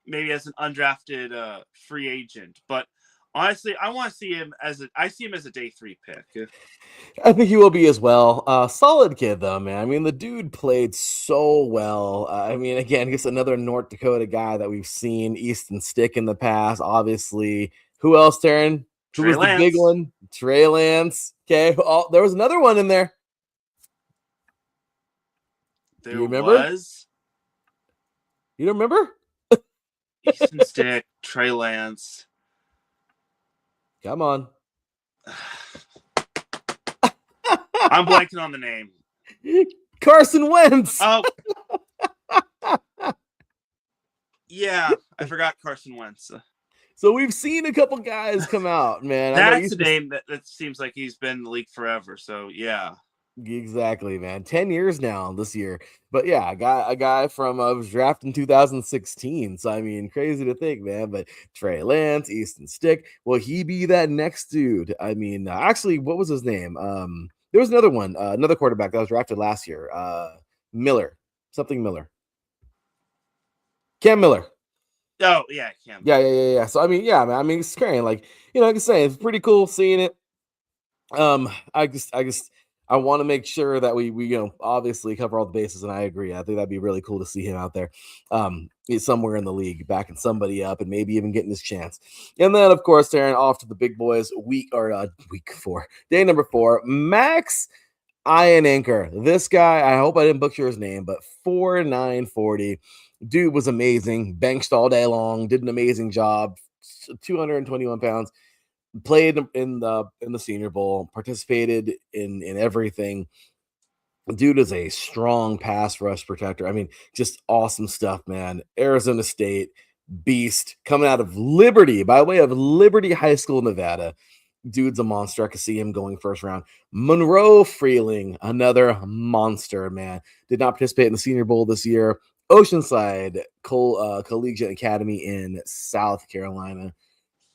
maybe as an undrafted free agent. But honestly, I see him as a day 3 pick. I think he will be as well. Solid kid though, man. I mean, the dude played so well. I mean, again, just another North Dakota guy that we've seen, Easton Stick in the past. Obviously, who else, Teran? Who was the big one? Trey Lance. Okay. Oh, there was another one in there. Do you remember? You don't remember? Easton Stick, Trey Lance. Come on. I'm blanking on the name. Carson Wentz. Oh. Yeah, I forgot Carson Wentz. So we've seen a couple guys come out, man. That's a name that seems like he's been in the league forever. So yeah, exactly, man. 10 years now this year. But yeah, a guy from was drafted in 2016. So I mean, crazy to think, man. But Trey Lance, Easton Stick, will he be that next dude? I mean, actually, what was his name? There was another one, another quarterback that was drafted last year. Miller. Cam Miller. Oh yeah, Cam. Yeah. So I mean, yeah, man. I mean, it's scary. Like, like I say, it's pretty cool seeing it. I want to make sure that we obviously cover all the bases, and I agree. I think that'd be really cool to see him out there, somewhere in the league, backing somebody up, and maybe even getting his chance. And then, of course, Teran, off to the big boys. Week 4, day number 4, Max Ionanker. This guy, I hope I didn't butcher his name, but 4.940. Dude was amazing. Benched all day long. Did an amazing job. 221 pounds. Played in the Senior Bowl. Participated in everything. Dude is a strong pass rush protector. I mean, just awesome stuff, man. Arizona State beast coming out of Liberty, by way of Liberty High School, Nevada. Dude's a monster. I could see him going first round. Monroe Freeling, another monster, man. Did not participate in the Senior Bowl this year. Oceanside Collegiate Academy in South Carolina.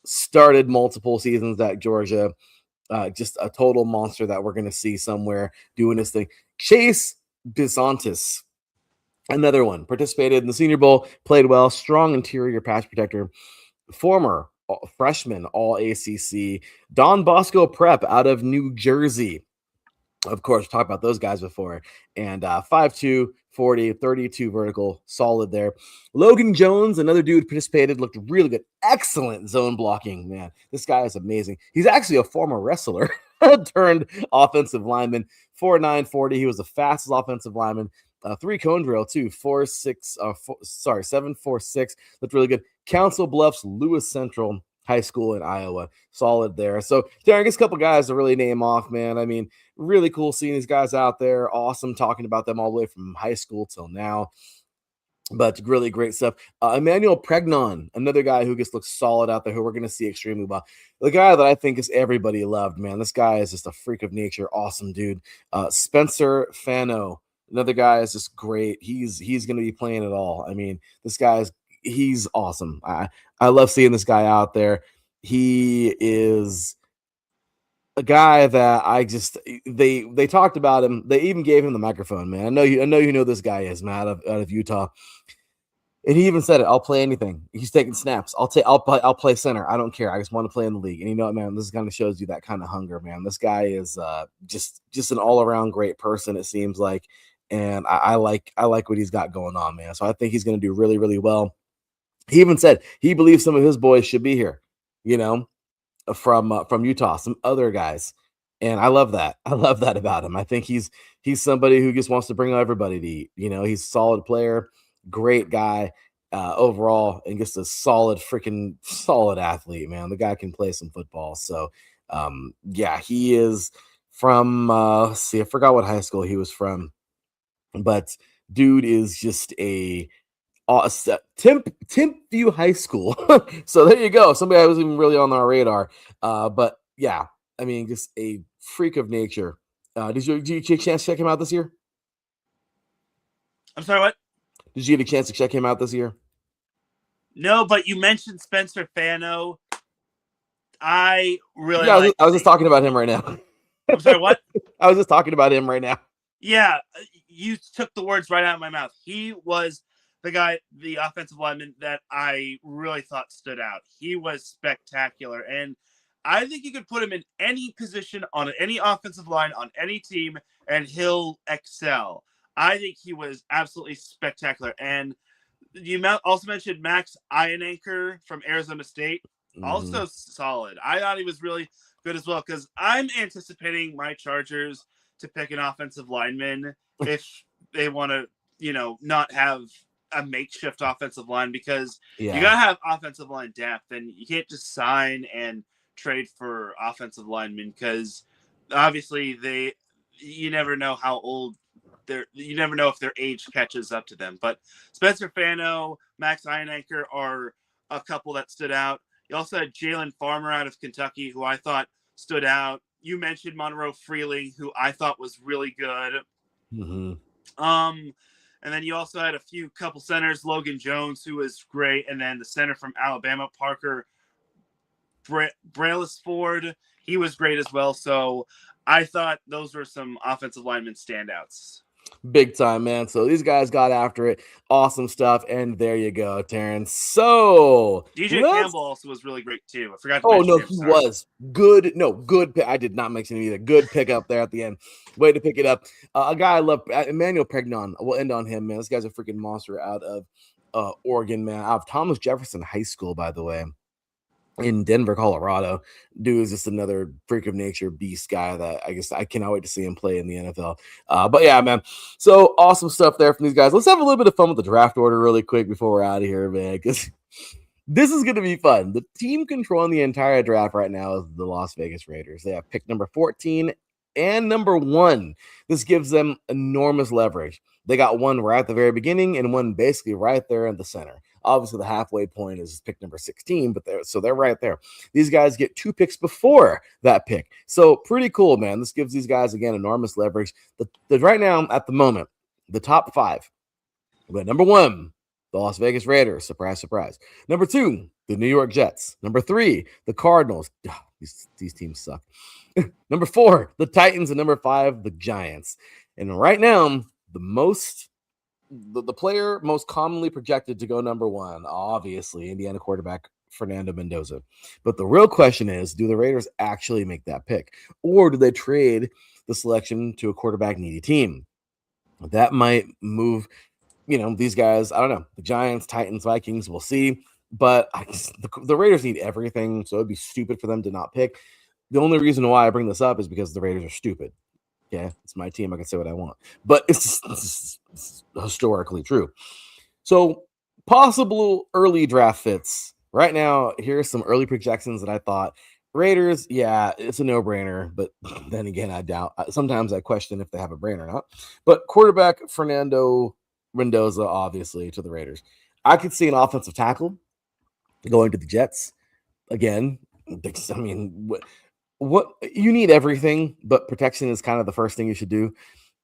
Started multiple seasons at Georgia. Just a total monster that we're going to see somewhere doing this thing. Chase DeSantis, another one. Participated in the Senior Bowl. Played well. Strong interior pass protector. Former freshman All-ACC. Don Bosco Prep out of New Jersey. Of course, talked about those guys before. And 5'2", 40, 32 vertical, solid there. Logan Jones, another dude participated, looked really good. Excellent zone blocking, man. This guy is amazing. He's actually a former wrestler. turned offensive lineman. 4'9", 40. He was the fastest offensive lineman. 3 cone drill too. 746. Looked really good. Council Bluffs, Lewis Central High School in Iowa. Solid there. So Darren, just a couple guys to really name off, man. I mean, really cool seeing these guys out there. Awesome talking about them all the way from high school till now. But really great stuff. Emmanuel Pregnon, another guy who just looks solid out there, who we're going to see extremely well. The guy that I think is everybody loved, man. This guy is just a freak of nature. Awesome dude. Spencer Fano, another guy is just great. He's going to be playing it all. I mean, he's awesome. I love seeing this guy out there. He is a guy that they talked about him. They even gave him the microphone, man. I know you know this guy is, man, out of Utah. And he even said it. I'll play anything. He's taking snaps. I'll play center. I don't care. I just want to play in the league. And you know what, man? This kind of shows you that kind of hunger, man. This guy is just an all around great person. It seems like, and I like what he's got going on, man. So I think he's going to do really, really well. He even said he believes some of his boys should be here, from Utah, some other guys. And I love that. I love that about him. I think he's somebody who just wants to bring everybody to eat. He's a solid player, great guy overall, and just a solid athlete, man. The guy can play some football. So he is from I forgot what high school he was from, but dude is just a Timpview High School. So there you go. Somebody that wasn't even really on our radar. But yeah, I mean, just a freak of nature. Did you get a chance to check him out this year? I'm sorry, what? Did you get a chance to check him out this year? No, but you mentioned Spencer Fano. I really I was just talking about him right now. I'm sorry, what? I was just talking about him right now. Yeah, you took the words right out of my mouth. He was the offensive lineman that I really thought stood out. He was spectacular. And I think you could put him in any position on any offensive line on any team, and he'll excel. I think he was absolutely spectacular. And you also mentioned Max Ionanker from Arizona State. Also solid. I thought he was really good as well, because I'm anticipating my Chargers to pick an offensive lineman if they want to, not have a makeshift offensive line, because you got to have offensive line depth, and you can't just sign and trade for offensive linemen, because obviously you never know how old you never know if their age catches up to them. But Spencer Fano, Max Ionanker are a couple that stood out. You also had Jalen Farmer out of Kentucky, who I thought stood out. You mentioned Monroe Freeling, who I thought was really good. And then you also had a couple centers, Logan Jones, who was great. And then the center from Alabama, Parker Brailsford, he was great as well. So I thought those were some offensive lineman standouts. Big time, man. So these guys got after it. Awesome stuff. And there you go, Terrence. So DJ Campbell also was really great too. I forgot to mention him. He was good. No, good. I did not mention him either. Good pick up there at the end. Way to pick it up. A guy I love, Emmanuel Pregnon. We'll end on him, man. This guy's a freaking monster out of Oregon, man. Out of Thomas Jefferson High School, by the way, in Denver, Colorado. Dude is just another freak of nature beast guy that I guess I cannot wait to see him play in the NFL. But yeah, man. So awesome stuff there from these guys. Let's have a little bit of fun with the draft order really quick before we're out of here, man, because this is going to be fun. The team controlling the entire draft right now is the Las Vegas Raiders. They have pick number 14 and number 1. This gives them enormous leverage. They got one right at the very beginning and one basically right there in the center. Obviously, the halfway point is pick number 16, but they're right there. These guys get 2 picks before that pick. So pretty cool, man. This gives these guys, again, enormous leverage. The right now, at the moment, the top 5. We got number 1, the Las Vegas Raiders. Surprise, surprise. Number 2, the New York Jets. Number 3, the Cardinals. These teams suck. Number 4, the Titans. And number 5, the Giants. And right now, the player most commonly projected to go number 1, obviously, Indiana quarterback Fernando Mendoza. But the real question is, do the Raiders actually make that pick? Or do they trade the selection to a quarterback needy team? That might move, these guys, I don't know, the Giants, Titans, Vikings, we'll see. But the Raiders need everything, so it'd be stupid for them to not pick. The only reason why I bring this up is because the Raiders are stupid. Yeah, it's my team. I can say what I want, but it's historically true. So possible early draft fits. Right now, here's some early projections that I thought. Raiders, yeah, it's a no-brainer, but then again, I doubt. Sometimes I question if they have a brain or not. But quarterback Fernando Mendoza, obviously, to the Raiders. I could see an offensive tackle going to the Jets again. I mean, what you need everything, but protection is kind of the first thing you should do.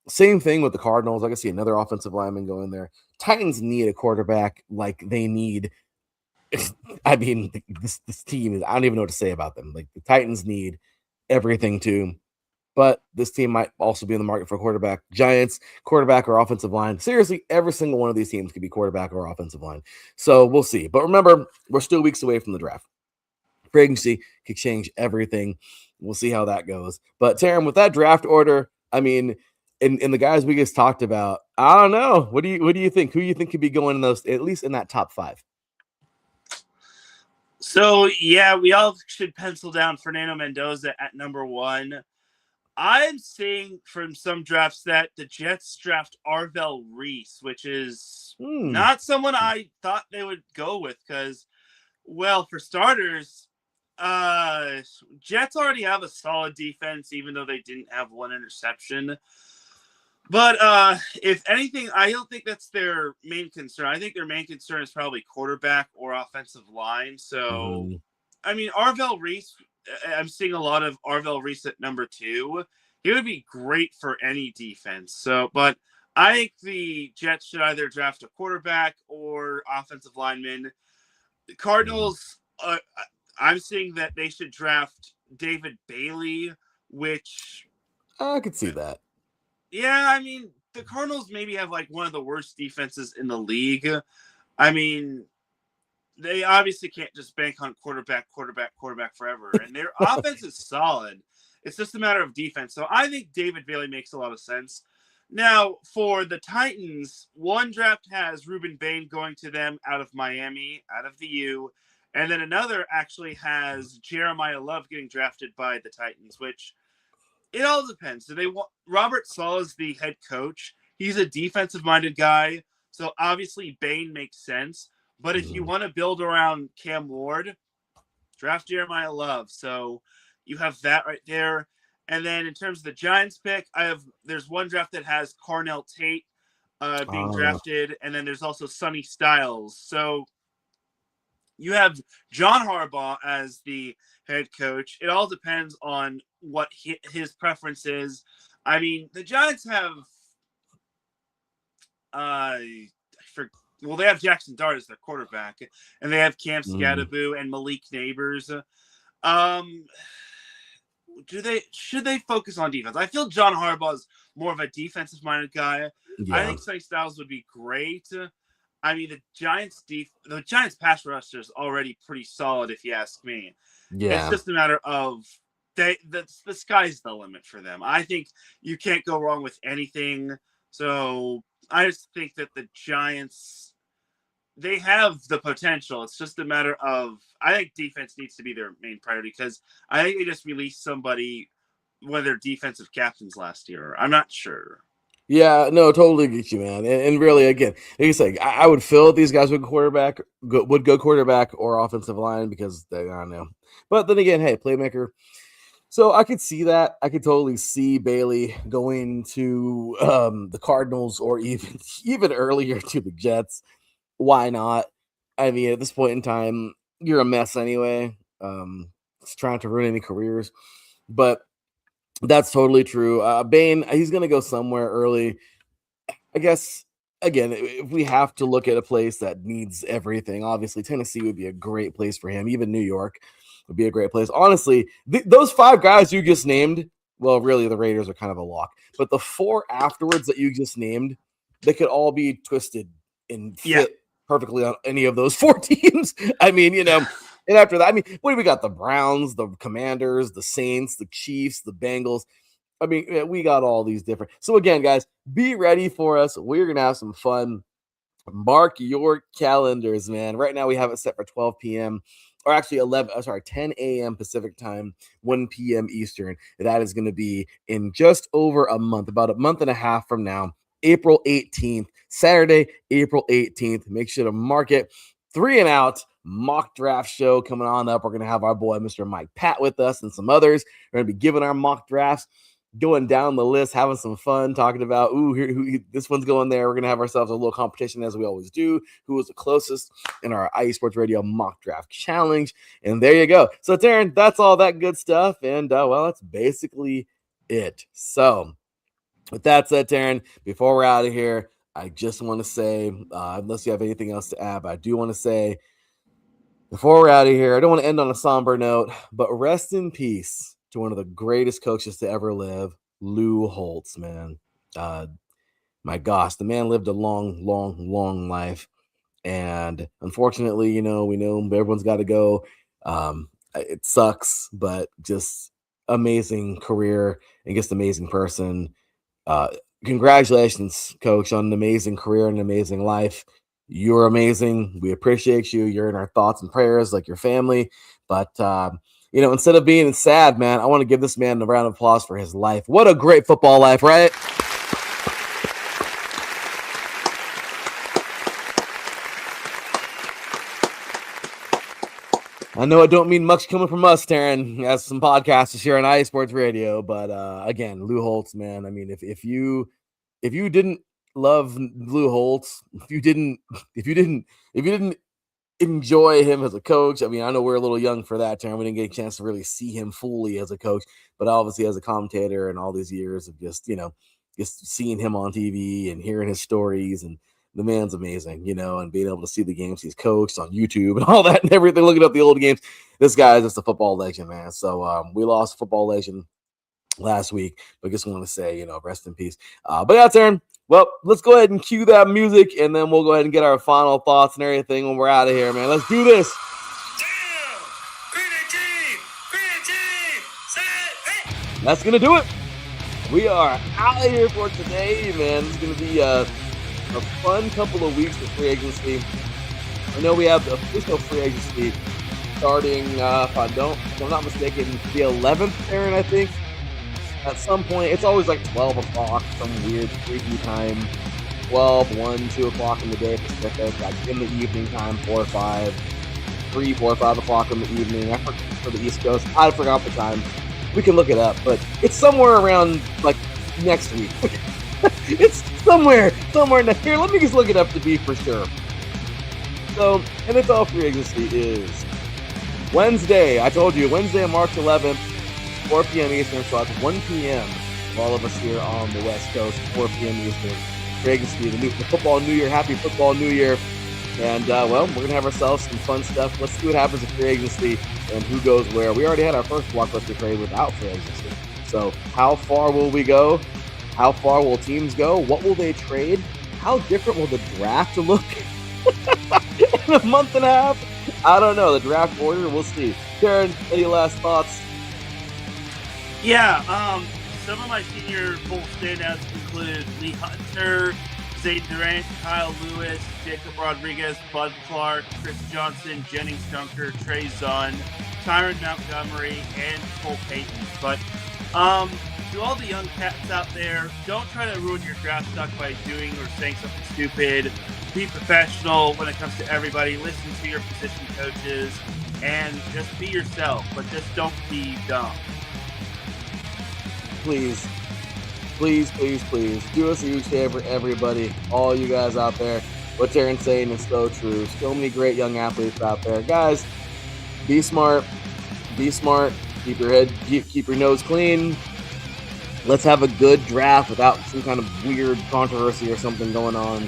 Same thing with the Cardinals. I can see another offensive lineman going there. Titans need a quarterback like they need. I mean, this team is, I don't even know what to say about them. Like the Titans need everything too. But this team might also be in the market for a quarterback. Giants, quarterback or offensive line. Seriously, every single one of these teams could be quarterback or offensive line. So we'll see. But remember, we're still weeks away from the draft. Free agency could change everything. We'll see how that goes. But Teran, with that draft order, I mean, and the guys we just talked about, I don't know. What do you think? Who do you think could be going in those, at least in that top 5? So yeah, we all should pencil down Fernando Mendoza at number 1. I'm seeing from some drafts that the Jets draft Arvell Reese, which is not someone I thought they would go with because, well, for starters, Jets already have a solid defense, even though they didn't have one interception. But if anything, I don't think that's their main concern. I think their main concern is probably quarterback or offensive line. So, I mean, Arvell Reese, I'm seeing a lot of Arvell Reese at number 2. He would be great for any defense. So, but I think the Jets should either draft a quarterback or offensive lineman. The Cardinals, I'm seeing that they should draft David Bailey, which I could see that. Yeah, I mean, the Cardinals maybe have like one of the worst defenses in the league. I mean, they obviously can't just bank on quarterback forever. And their offense is solid. It's just a matter of defense. So I think David Bailey makes a lot of sense. Now, for the Titans, one draft has Ruben Bain going to them out of Miami, out of the U. And then another actually has Jeremiah Love getting drafted by the Titans, which it all depends. Do they want Robert Saleh is the head coach? He's a defensive-minded guy, so obviously Bain makes sense. But if you want to build around Cam Ward, draft Jeremiah Love. So you have that right there. And then in terms of the Giants pick, there's one draft that has Carnell Tate being drafted, and then there's also Sonny Styles. So you have John Harbaugh as the head coach. It all depends on what his preference is. I mean, the Giants have, they have Jackson Dart as their quarterback, and they have Cam Scadaboo and Malik Neighbors. Should they focus on defense? I feel John Harbaugh is more of a defensive-minded guy. Yeah. I think Sonny Styles would be great. I mean, the Giants pass rusher is already pretty solid, if you ask me. Yeah. It's just a matter of the sky's the limit for them. I think you can't go wrong with anything. So I just think that the Giants, they have the potential. It's just a matter of, I think defense needs to be their main priority because I think they just released one of their defensive captains last year. I'm not sure. Yeah, no, totally get you, man. And really, again, like you say, I would feel these guys would go quarterback or offensive line because I don't know. But then again, hey, playmaker. So I could see that. I could totally see Bailey going to the Cardinals or even earlier to the Jets. Why not? I mean, at this point in time, you're a mess anyway. It's trying to ruin any careers, but that's totally true. Bain, he's going to go somewhere early. I guess, again, if we have to look at a place that needs everything, obviously Tennessee would be a great place for him. Even New York would be a great place. Honestly, those 5 guys you just named, well, really, the Raiders are kind of a lock. But the 4 afterwards that you just named, they could all be twisted and fit perfectly on any of those 4 teams. I mean, and after that, I mean, what do we got? The Browns, the Commanders, the Saints, the Chiefs, the Bengals. I mean, we got all these different. So again, guys, be ready for us. We're going to have some fun. Mark your calendars, man. Right now we have it set for 12 p.m. or actually 10 a.m. Pacific time, 1 p.m. Eastern. That is going to be in just over a month, about a month and a half from now, April 18th, Saturday, April 18th. Make sure to mark it. 3 and Out mock draft show coming on up. We're going to have our boy, Mr. Mike Pat, with us and some others. We're going to be giving our mock drafts, going down the list, having some fun, talking about, this one's going there. We're going to have ourselves a little competition, as we always do. Who was the closest in our IE Sports Radio mock draft challenge? And there you go. So, Teran, that's all that good stuff. And, that's basically it. So, with that said, Teran, before we're out of here, I just want to say, unless you have anything else to add, but I do want to say, before we're out of here, I don't want to end on a somber note, but rest in peace to one of the greatest coaches to ever live, Lou Holtz, man. My gosh, the man lived a long, long, long life. And unfortunately, we know everyone's got to go. It sucks, but just amazing career and just amazing person. Congratulations, Coach, on an amazing career and an amazing life. You're amazing. We appreciate you. You're in our thoughts and prayers like your family. But, instead of being sad, man, I want to give this man a round of applause for his life. What a great football life, right? I know it don't mean much coming from us, Teran, as some podcasters here on IE Sports Radio. But again, Lou Holtz, man. I mean, if you didn't love Lou Holtz, if you didn't enjoy him as a coach, I mean, I know we're a little young for that, Teran. We didn't get a chance to really see him fully as a coach, but obviously as a commentator and all these years of just seeing him on TV and hearing his stories, and the man's amazing, and being able to see the games he's coached on YouTube and all that and everything, looking up the old games. This guy is just a football legend, man. So we lost a football legend last week, but just want to say, rest in peace. But yeah, Teran, well, let's go ahead and cue that music, and then we'll go ahead and get our final thoughts and everything when we're out of here, man. Let's do this. That's going to do it. We are out of here for today, man. It's going to be a fun couple of weeks of free agency. I know we have the official free agency starting, if I'm not mistaken, the 11th, Teran, I think. At some point, it's always like 12 o'clock, some weird freaky time. 12, 1, 2 o'clock in the day Pacific, like in the evening time, 4 or 5, 3, 4, 5 o'clock in the evening. I forgot for the East Coast. I forgot the time. We can look it up, but it's somewhere around like next week. It's somewhere next here. Let me just look it up to be for sure. So, NFL free agency is Wednesday. I told you, Wednesday, March 11th. 4 p.m. Eastern, so it's 1 p.m. for all of us here on the West Coast, 4 p.m. Eastern. Free agency, the football new year. Happy football new year. And, we're going to have ourselves some fun stuff. Let's see what happens with free agency and who goes where. We already had our first blockbuster trade without free agency. So how far will we go? How far will teams go? What will they trade? How different will the draft look in a month and a half? I don't know. The draft order, we'll see. Teran, any last thoughts? Yeah, some of my Senior Bowl standouts include Lee Hunter, Zane Durant, Kyle Lewis, Jacob Rodriguez, Bud Clark, Chris Johnson, Jennings Dunker, Trey Zunn, Tyron Montgomery, and Cole Payton. But to all the young cats out there, don't try to ruin your draft stock by doing or saying something stupid. Be professional when it comes to everybody. Listen to your position coaches and just be yourself, but just don't be dumb. Please do us a huge favor, everybody, all you guys out there. What Teran's saying is so true. So many great young athletes out there. Guys, be smart. Keep your head, keep your nose clean. Let's have a good draft without some kind of weird controversy or something going on.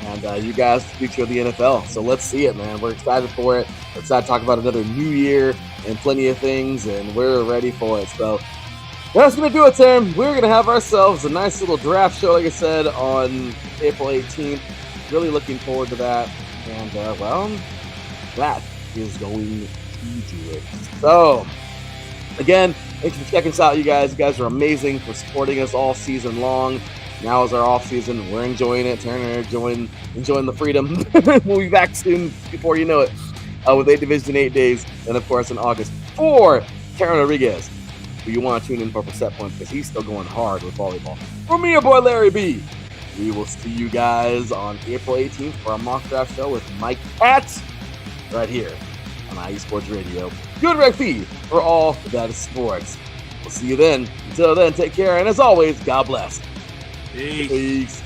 And you guys, the future of the NFL. So let's see it, man. We're excited for it. We're excited to talk about another new year and plenty of things, and we're ready for it. So that's going to do it, Teran. We're going to have ourselves a nice little draft show, like I said, on April 18th. Really looking forward to that. And, that is going to do it. So, again, thanks for checking us out, you guys. You guys are amazing for supporting us all season long. Now is our off season. We're enjoying it. Turner enjoying the freedom. We'll be back soon before you know it with 8 Division 8 days. And, of course, in August for Teran Rodriguez, who you want to tune in for Set Point because he's still going hard with volleyball. For me, your boy Larry B, we will see you guys on April 18th for our mock draft show with Mike Katz right here on IE Sports Radio. Good rec feed for all that is sports. We'll see you then. Until then, take care, and as always, God bless. Peace. Peace.